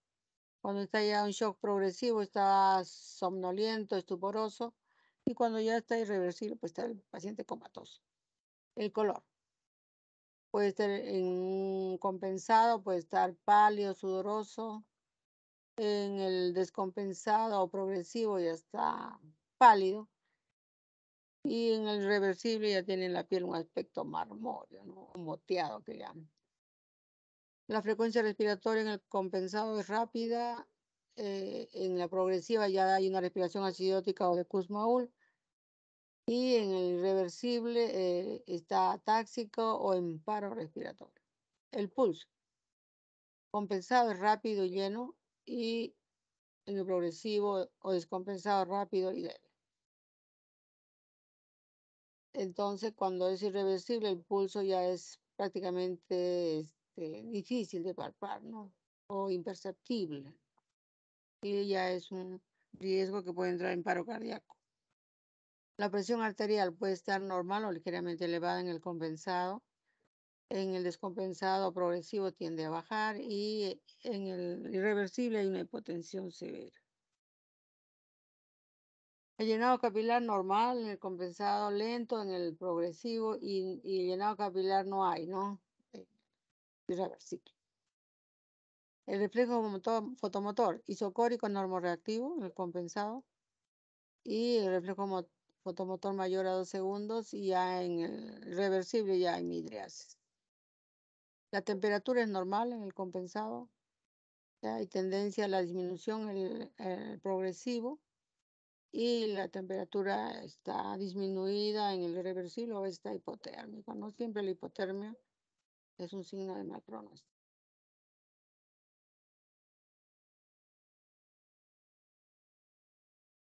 Cuando está ya un shock progresivo, está somnoliento, estuporoso. Y cuando ya está irreversible, pues está el paciente comatoso. El color. Puede estar en un compensado, puede estar pálido, sudoroso. En el descompensado o progresivo ya está pálido. Y en el reversible ya tiene en la piel un aspecto marmóreo, ¿no? Moteado que llaman. La frecuencia respiratoria en el compensado es rápida. En la progresiva ya hay una respiración acidótica o de Kussmaul. Y en el reversible está atáxico o en paro respiratorio. El pulso compensado es rápido y lleno y en el progresivo o descompensado rápido y leve. Entonces, cuando es irreversible, el pulso ya es prácticamente difícil de palpar, ¿no? O imperceptible. Y ya es un riesgo que puede entrar en paro cardíaco. La presión arterial puede estar normal o ligeramente elevada en el compensado. En el descompensado progresivo tiende a bajar y en el irreversible hay una hipotensión severa. El llenado capilar normal, en el compensado lento, en el progresivo y llenado capilar no hay, ¿no? Irreversible. El reflejo fotomotor isocórico normorreactivo en el compensado y el reflejo fotomotor mayor a 2 segundos y ya en el reversible ya hay midriasis. La temperatura es normal en el compensado, ya hay tendencia a la disminución en el progresivo y la temperatura está disminuida en el reversible o está hipotérmico, no siempre la hipotermia es un signo de mal pronóstico.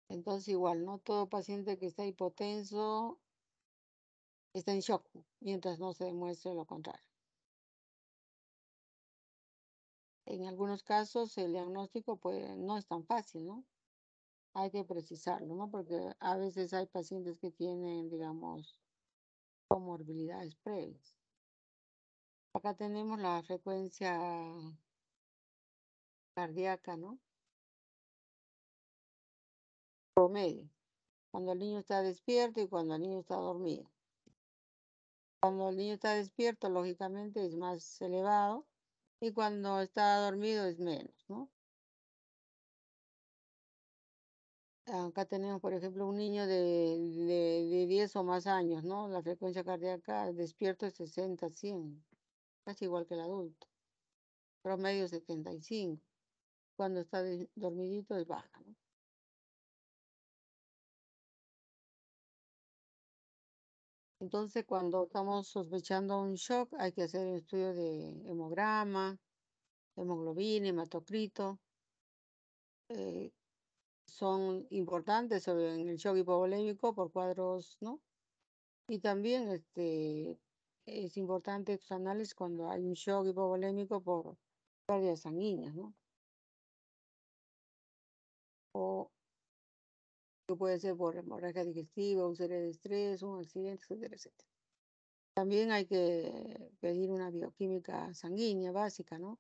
Entonces igual, no todo paciente que está hipotenso está en shock, mientras no se demuestre lo contrario. En algunos casos el diagnóstico no es tan fácil, ¿no? Hay que precisarlo, ¿no? Porque a veces hay pacientes que tienen, digamos, comorbilidades previas. Acá tenemos la frecuencia cardíaca, ¿no? Promedio, cuando el niño está despierto y cuando el niño está dormido. Cuando el niño está despierto, lógicamente es más elevado y cuando está dormido es menos, ¿no? Acá tenemos, por ejemplo, un niño de 10 o más años, ¿no? La frecuencia cardíaca despierto es 60, 100, casi igual que el adulto. Promedio 75. Cuando está dormidito es baja, ¿no? Entonces, cuando estamos sospechando un shock, hay que hacer un estudio de hemograma, hemoglobina, hematocrito. eh, Son importantes en el shock hipovolémico por cuadros, ¿no? Y también es importante estos análisis cuando hay un shock hipovolémico por pérdidas sanguíneas, ¿no? O que puede ser por hemorragia digestiva, úlcera de estrés, un accidente, etcétera, etcétera. También hay que pedir una bioquímica sanguínea básica, ¿no?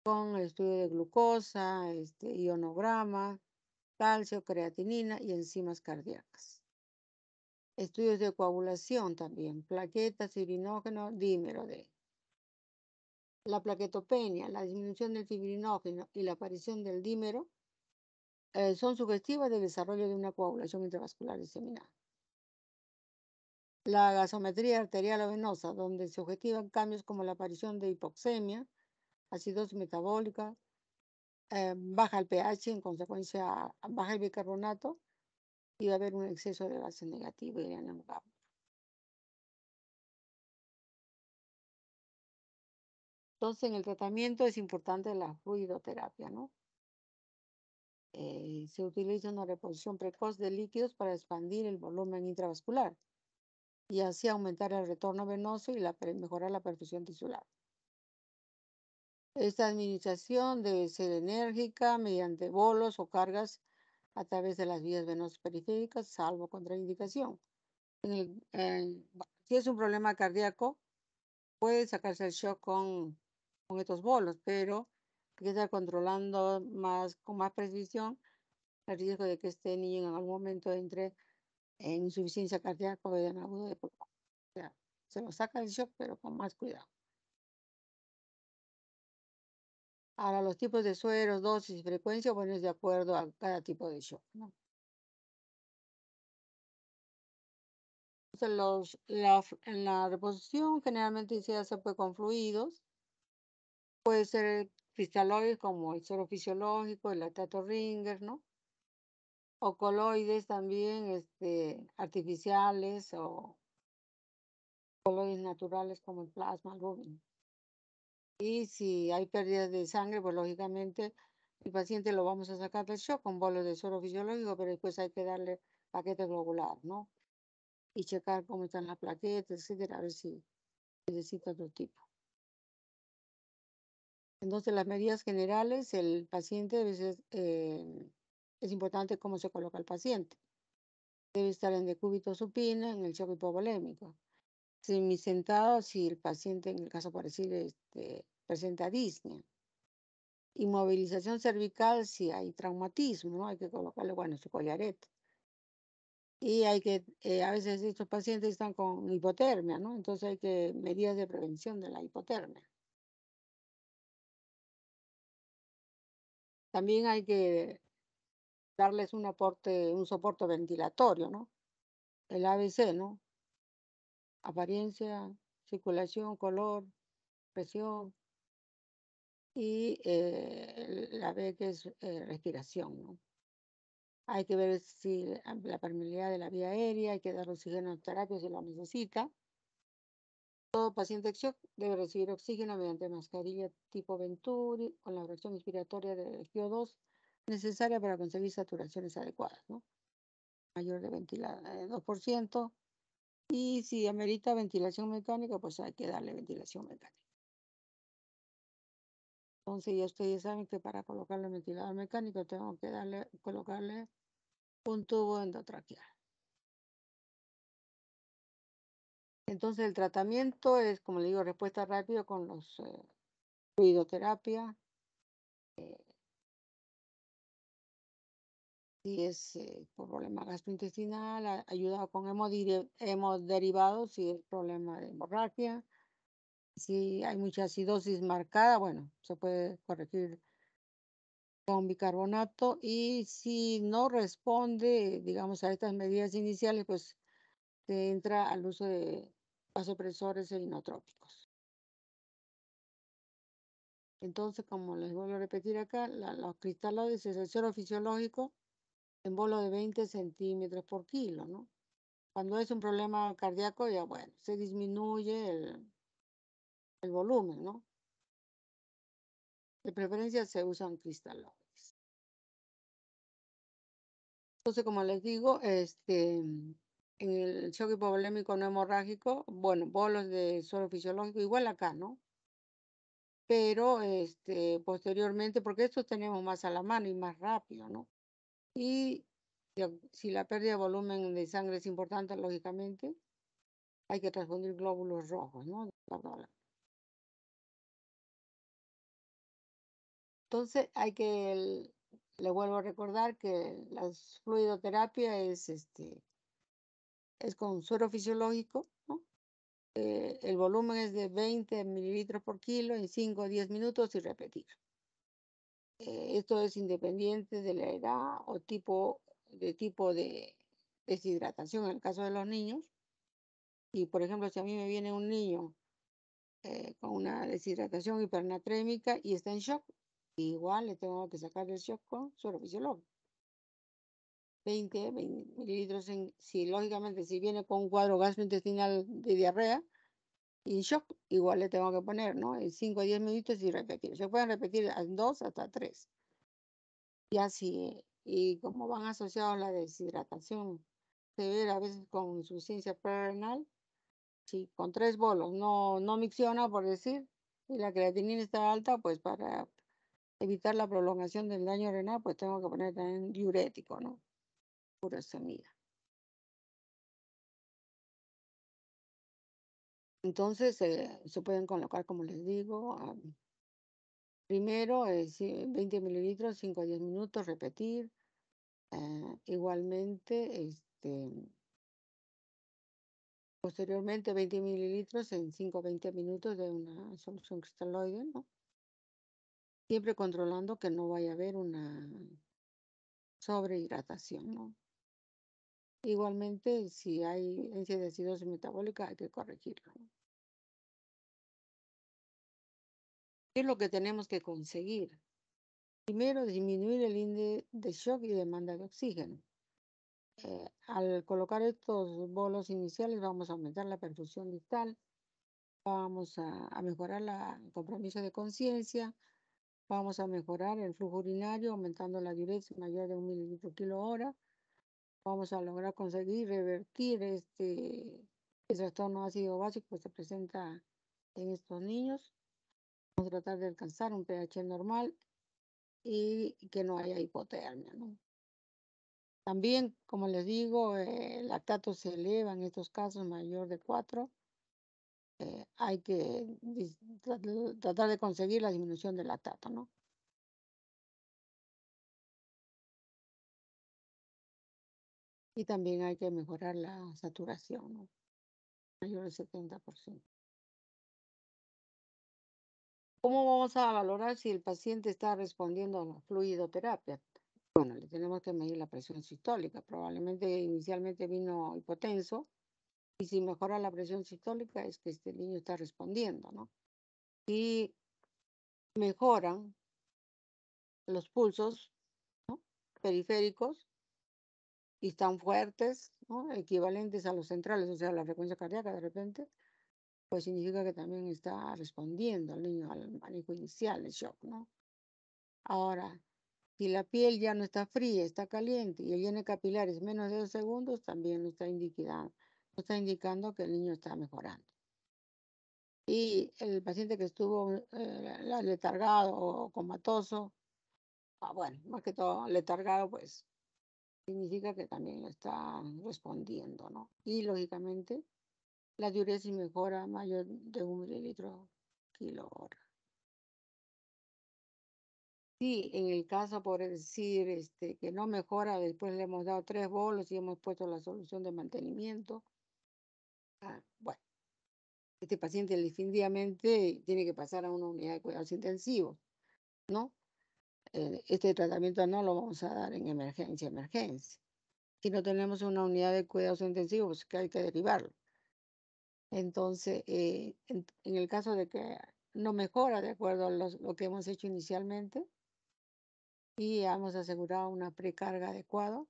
Con el estudio de glucosa, ionograma, calcio, creatinina y enzimas cardíacas. Estudios de coagulación también, plaquetas, fibrinógeno, dímero D. La plaquetopenia, la disminución del fibrinógeno y la aparición del dímero son sugestivas del desarrollo de una coagulación intravascular diseminada. La gasometría arterial o venosa, donde se objetivan cambios como la aparición de hipoxemia, acidosis metabólica, baja el pH, en consecuencia baja el bicarbonato y va a haber un exceso de base negativa y de anión gamma. Entonces, en el tratamiento es importante la fluidoterapia, ¿no? Se utiliza una reposición precoz de líquidos para expandir el volumen intravascular y así aumentar el retorno venoso y mejorar la perfusión tisular. Esta administración debe ser enérgica mediante bolos o cargas a través de las vías venosas periféricas, salvo contraindicación. Si es un problema cardíaco, puede sacarse el shock con estos bolos, pero hay que estar controlando con más precisión el riesgo de que este niño en algún momento entre en insuficiencia cardíaca o en agudo de pulmón. O sea, se lo saca el shock, pero con más cuidado. Ahora, los tipos de sueros, dosis y frecuencia, bueno, es de acuerdo a cada tipo de shock, ¿no? Entonces, en la reposición generalmente se hace pues, con fluidos. Puede ser cristaloides como el suero fisiológico, el lactato Ringer, ¿no? O coloides también, artificiales o coloides naturales como el plasma, albúmina. Y si hay pérdidas de sangre, pues lógicamente el paciente lo vamos a sacar del shock con bolos de suero fisiológico, pero después hay que darle paquete globular, ¿no? Y checar cómo están las plaquetas, etcétera, a ver si necesita otro tipo. Entonces, las medidas generales, el paciente debe ser, es importante cómo se coloca el paciente. Debe estar en decúbito supina, en el shock hipovolémico. Semisentado, si el paciente, en el caso por decir, presenta disnea. Inmovilización cervical, si hay traumatismo, ¿no? Hay que colocarle, bueno, su collarete. Y hay que, a veces estos pacientes están con hipotermia, ¿no? Entonces hay que medidas de prevención de la hipotermia. También hay que darles un soporte ventilatorio, ¿no? El ABC, ¿no? Apariencia, circulación, color, presión y la B que es respiración, ¿no? Hay que ver si la permeabilidad de la vía aérea, hay que dar oxigenoterapia si lo necesita. Todo paciente shock debe recibir oxígeno mediante mascarilla tipo Venturi con la fracción inspiratoria de CO2 necesaria para conseguir saturaciones adecuadas, ¿no? Mayor de 2%. Y si amerita ventilación mecánica, pues hay que darle ventilación mecánica. Entonces ya ustedes saben que para colocarle el ventilador mecánico tengo que colocarle un tubo endotraqueal. Entonces el tratamiento es, como le digo, respuesta rápida con los fluidoterapia. Si es por problema gastrointestinal, ayuda con hemoderivados, si es problema de hemorragia. Si hay mucha acidosis marcada, bueno, se puede corregir con bicarbonato y si no responde, digamos, a estas medidas iniciales, pues se entra al uso de vasopresores e inotrópicos. Entonces, como les vuelvo a repetir acá, los cristaloides es el suero fisiológico en bolo de 20 centímetros por kilo, ¿no? Cuando es un problema cardíaco, ya bueno, se disminuye el volumen, ¿no? De preferencia se usan cristaloides. Entonces, como les digo, en el shock hipovolémico no hemorrágico, bueno, bolos de suero fisiológico, igual acá, ¿no? Pero posteriormente, porque estos tenemos más a la mano y más rápido, ¿no? Y si la pérdida de volumen de sangre es importante, lógicamente, hay que transfundir glóbulos rojos, ¿no? Entonces, le vuelvo a recordar que la fluidoterapia es con suero fisiológico, ¿no? El volumen es de 20 mililitros por kilo en 5 o 10 minutos y repetir. Esto es independiente de la edad o tipo de deshidratación en el caso de los niños. Y, por ejemplo, si a mí me viene un niño con una deshidratación hipernatrémica y está en shock, igual le tengo que sacar el shock con suero fisiológico. 20 mililitros si lógicamente si viene con un cuadro gastrointestinal de diarrea y shock, igual le tengo que poner, ¿no? En 5 o 10 minutos y repetir. Se pueden repetir en 2 hasta 3. Y así, y como van asociados a la deshidratación severa, a veces con insuficiencia prerenal, sí, con 3 bolos, no micciona por decir, y la creatinina está alta, pues para evitar la prolongación del daño renal, pues tengo que poner también diurético, ¿no? Pura semilla. Entonces, se pueden colocar, como les digo, primero 20 mililitros, 5 a 10 minutos, repetir. Igualmente, posteriormente 20 mililitros en 5 o 20 minutos de una solución cristaloide, ¿no? Siempre controlando que no vaya a haber una sobrehidratación, ¿no? Igualmente, si hay evidencia de acidosis metabólica, hay que corregirlo, ¿no? ¿Qué es lo que tenemos que conseguir? Primero, disminuir el índice de shock y demanda de oxígeno. Al colocar estos bolos iniciales, vamos a aumentar la perfusión vital, vamos a mejorar el compromiso de conciencia, vamos a mejorar el flujo urinario, aumentando la diuresis mayor de 1 mililitro kilo hora. Vamos a lograr conseguir revertir el trastorno ácido básico que se presenta en estos niños. Vamos a tratar de alcanzar un pH normal y que no haya hipotermia, ¿no? También, como les digo, el lactato se eleva en estos casos mayor de 4. Hay que tratar de conseguir la disminución del lactato, ¿no? Y también hay que mejorar la saturación, ¿no? Mayor del 70%. ¿Cómo vamos a valorar si el paciente está respondiendo a la fluidoterapia? Bueno, le tenemos que medir la presión sistólica. Probablemente inicialmente vino hipotenso y si mejora la presión sistólica es que este niño está respondiendo, ¿no? Y mejoran los pulsos, ¿no? Periféricos y están fuertes, ¿no? Equivalentes a los centrales, o sea, la frecuencia cardíaca de repente, pues significa que también está respondiendo el niño al manejo inicial, el shock, ¿no? Ahora, si la piel ya no está fría, está caliente y el lleno capilar es menos de 2 segundos, también está indicando que el niño está mejorando. Y el paciente que estuvo letargado o comatoso, bueno, más que todo letargado, pues significa que también lo está respondiendo, ¿no? Y lógicamente la diuresis mejora mayor de 1 mililitro kilo hora. Sí, en el caso, por decir, que no mejora, después le hemos dado 3 bolos y hemos puesto la solución de mantenimiento. Bueno, este paciente definitivamente tiene que pasar a una unidad de cuidados intensivos, ¿no? Este tratamiento no lo vamos a dar en emergencia. Si no tenemos una unidad de cuidados intensivos, pues que hay que derivarlo. Entonces, en el caso de que no mejora de acuerdo a lo que hemos hecho inicialmente y hemos asegurado una precarga adecuada,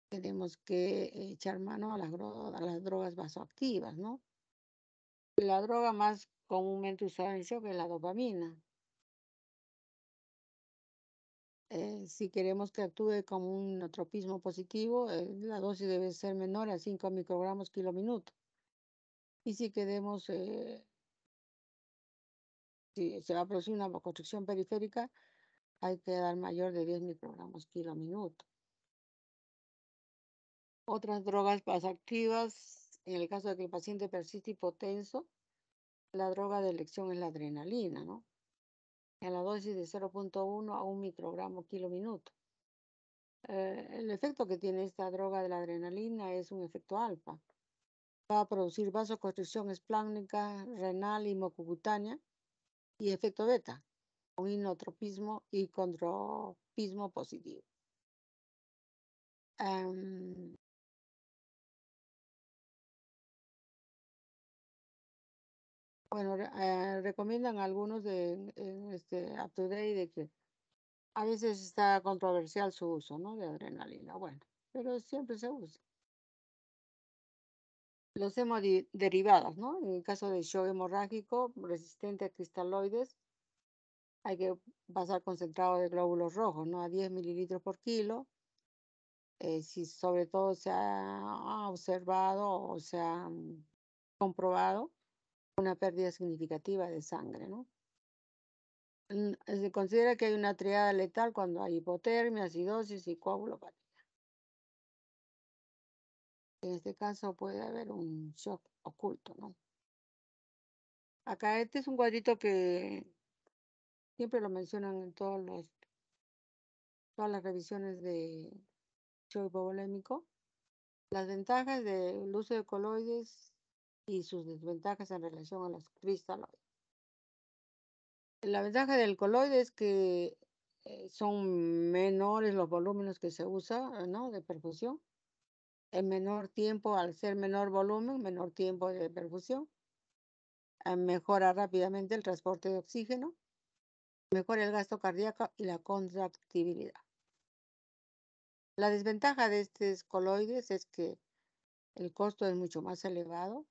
tenemos que echar mano a las drogas vasoactivas, ¿no? La droga más comúnmente usada en shock es la dopamina. Si queremos que actúe como un tropismo positivo, la dosis debe ser menor a 5 microgramos kilominuto. Y si queremos, si se va a producir una vasoconstricción periférica, hay que dar mayor de 10 microgramos kilominuto. Otras drogas vasoactivas, en el caso de que el paciente persiste hipotenso, la droga de elección es la adrenalina, ¿no? En la dosis de 0,1 a 1 microgramo kilominuto. El efecto que tiene esta droga de la adrenalina es un efecto alfa. Va a producir vasoconstricción espláncnica, renal y mucocutánea y efecto beta, con inotropismo y contropismo positivo. Em, bueno, recomiendan algunos en este Up to Date de que a veces está controversial su uso, ¿no? De adrenalina, bueno, pero siempre se usa. Los hemoderivados, ¿no? En el caso de shock hemorrágico resistente a cristaloides, hay que pasar concentrado de glóbulos rojos, ¿no? A 10 mililitros por kilo. Si sobre todo se ha observado o se ha comprobado una pérdida significativa de sangre, ¿no? Se considera que hay una triada letal cuando hay hipotermia, acidosis y coagulopatía. En este caso puede haber un shock oculto, ¿no? Acá este es un cuadrito que siempre lo mencionan en todas las revisiones de shock hipovolémico. Las ventajas del uso de coloides y sus desventajas en relación a los cristaloides. La ventaja del coloide es que son menores los volúmenes que se usa, ¿no? De perfusión. En menor tiempo, al ser menor volumen, menor tiempo de perfusión. Mejora rápidamente el transporte de oxígeno. Mejora el gasto cardíaco y la contractibilidad. La desventaja de estos coloides es que el costo es mucho más elevado.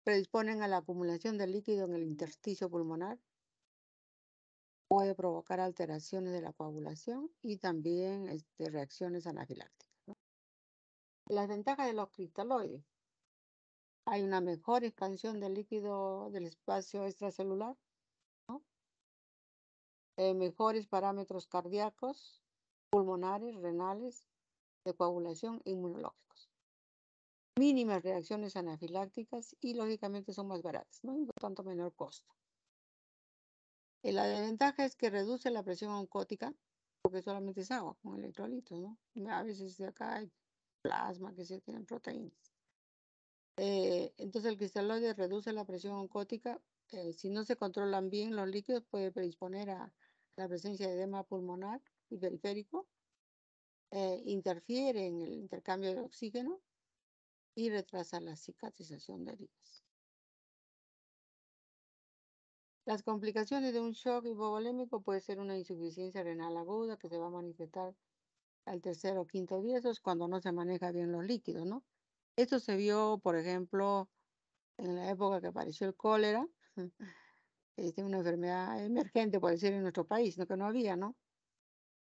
Predisponen a la acumulación de líquido en el intersticio pulmonar. Puede provocar alteraciones de la coagulación y también reacciones anafilácticas, ¿no? Las ventajas de los cristaloides. Hay una mejor expansión del líquido del espacio extracelular, ¿no? Mejores parámetros cardíacos, pulmonares, renales, de coagulación, inmunológicos. Mínimas reacciones anafilácticas y lógicamente son más baratas, ¿no? Y por tanto menor costo. La desventaja es que reduce la presión oncótica porque solamente es agua con electrolitos, ¿no? A veces de acá hay plasma que se tienen proteínas. Entonces el cristaloide reduce la presión oncótica. Si no se controlan bien los líquidos, puede predisponer a la presencia de edema pulmonar y periférico. Interfiere en el intercambio de oxígeno y retrasa la cicatrización de heridas. Las complicaciones de un shock hipovolémico puede ser una insuficiencia renal aguda que se va a manifestar al tercer o quinto día. Eso es cuando no se maneja bien los líquidos, ¿no? Esto se vio, por ejemplo, en la época que apareció el cólera, una enfermedad emergente, por decir, en nuestro país, ¿no? Que no había, ¿no?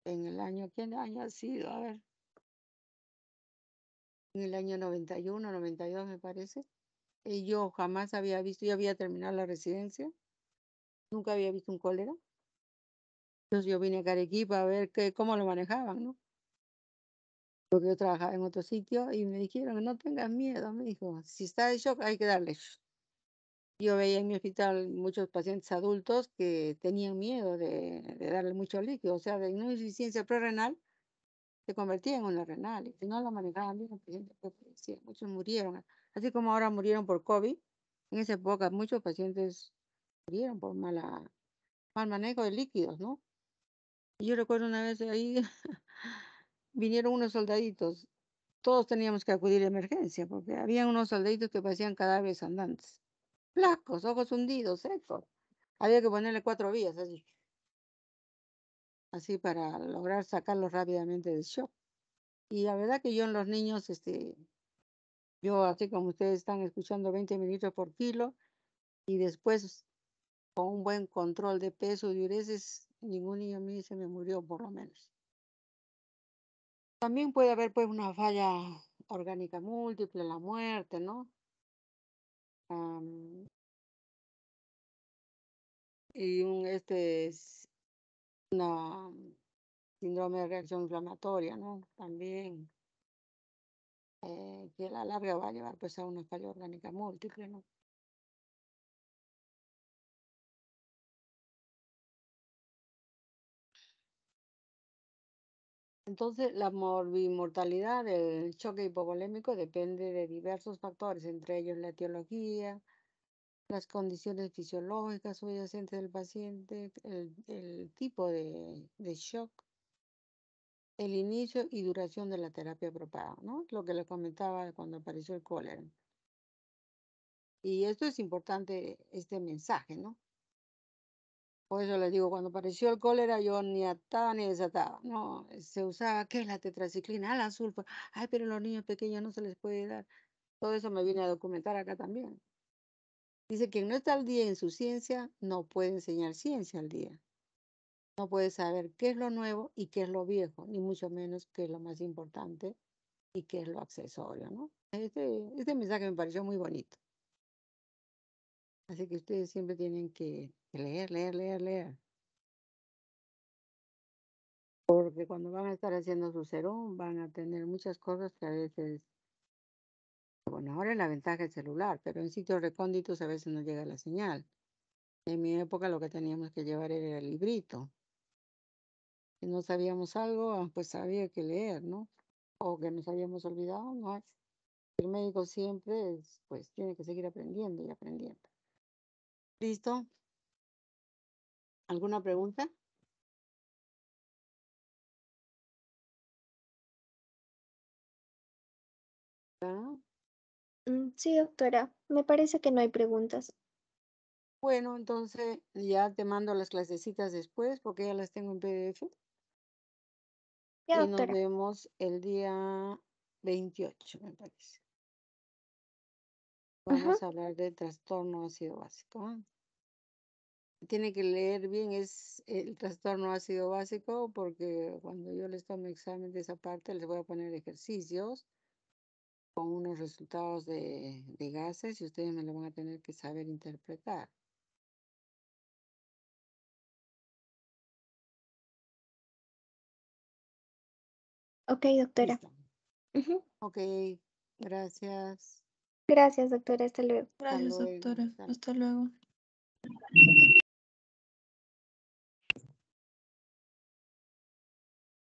En el año, ¿qué año ha sido? A ver, en el año 91, 92 me parece. Y yo jamás había visto, yo había terminado la residencia, nunca había visto un cólera. Entonces yo vine a Arequipa a ver cómo lo manejaban, ¿no? Porque yo trabajaba en otro sitio y me dijeron, no tengas miedo, me dijo, si está de shock hay que darle shock. Yo veía en mi hospital muchos pacientes adultos que tenían miedo de darle mucho líquido, o sea, de una insuficiencia prerrenal se convertía en una renal y si no lo manejaban bien, el paciente pues, fallecía. Muchos murieron, así como ahora murieron por COVID. En esa época muchos pacientes murieron por mal manejo de líquidos, ¿no? Y yo recuerdo una vez ahí vinieron unos soldaditos, todos teníamos que acudir a emergencia porque había unos soldaditos que parecían cadáveres andantes, flacos, ojos hundidos, secos. Había que ponerle 4 vías así para lograr sacarlos rápidamente del shock. Y la verdad que yo en los niños, yo así como ustedes están escuchando 20 mililitros por kilo y después con un buen control de peso y diuresis, ningún niño a mí se me murió por lo menos. También puede haber pues una falla orgánica múltiple, la muerte, ¿no? Am, y una síndrome de reacción inflamatoria, ¿no? También que a la larga va a llevar pues a una falla orgánica múltiple, ¿no? Entonces, la morbimortalidad del choque hipovolémico depende de diversos factores, entre ellos la etiología, las condiciones fisiológicas subyacentes del paciente, el tipo de shock, el inicio y duración de la terapia apropiada, ¿no? Lo que le comentaba cuando apareció el cólera. Y esto es importante, este mensaje, ¿no? Por eso les digo, cuando apareció el cólera, yo ni ataba ni desataba, ¿no? Se usaba, ¿qué es la tetraciclina? La sulfa. Ay, pero a los niños pequeños no se les puede dar. Todo eso me vine a documentar acá también. Dice, quien no está al día en su ciencia, no puede enseñar ciencia al día. No puede saber qué es lo nuevo y qué es lo viejo, ni mucho menos qué es lo más importante y qué es lo accesorio, ¿no? Este mensaje me pareció muy bonito. Así que ustedes siempre tienen que leer, leer, leer, leer. Porque cuando van a estar haciendo su serón, van a tener muchas cosas que a veces, bueno, ahora es la ventaja del celular, pero en sitios recónditos a veces no llega la señal. En mi época lo que teníamos que llevar era el librito. Si no sabíamos algo, pues había que leer, ¿no? O que nos habíamos olvidado, no. El médico siempre, pues, tiene que seguir aprendiendo y aprendiendo. ¿Listo? ¿Alguna pregunta? ¿Ah? Sí, doctora. Me parece que no hay preguntas. Bueno, entonces ya te mando las clasecitas después porque ya las tengo en PDF Ya, y nos doctora. vemos el día 28, me parece. Ujú. Vamos a hablar del trastorno ácido básico. Tiene que leer bien, es el trastorno ácido básico, porque cuando yo les tome examen de esa parte, les voy a poner ejercicios con unos resultados de gases y ustedes me lo van a tener que saber interpretar. Ok, doctora. Listo. Ujú. Ok, gracias. Gracias, doctora. Hasta luego. Hasta Gracias, luego. doctora. Hasta luego.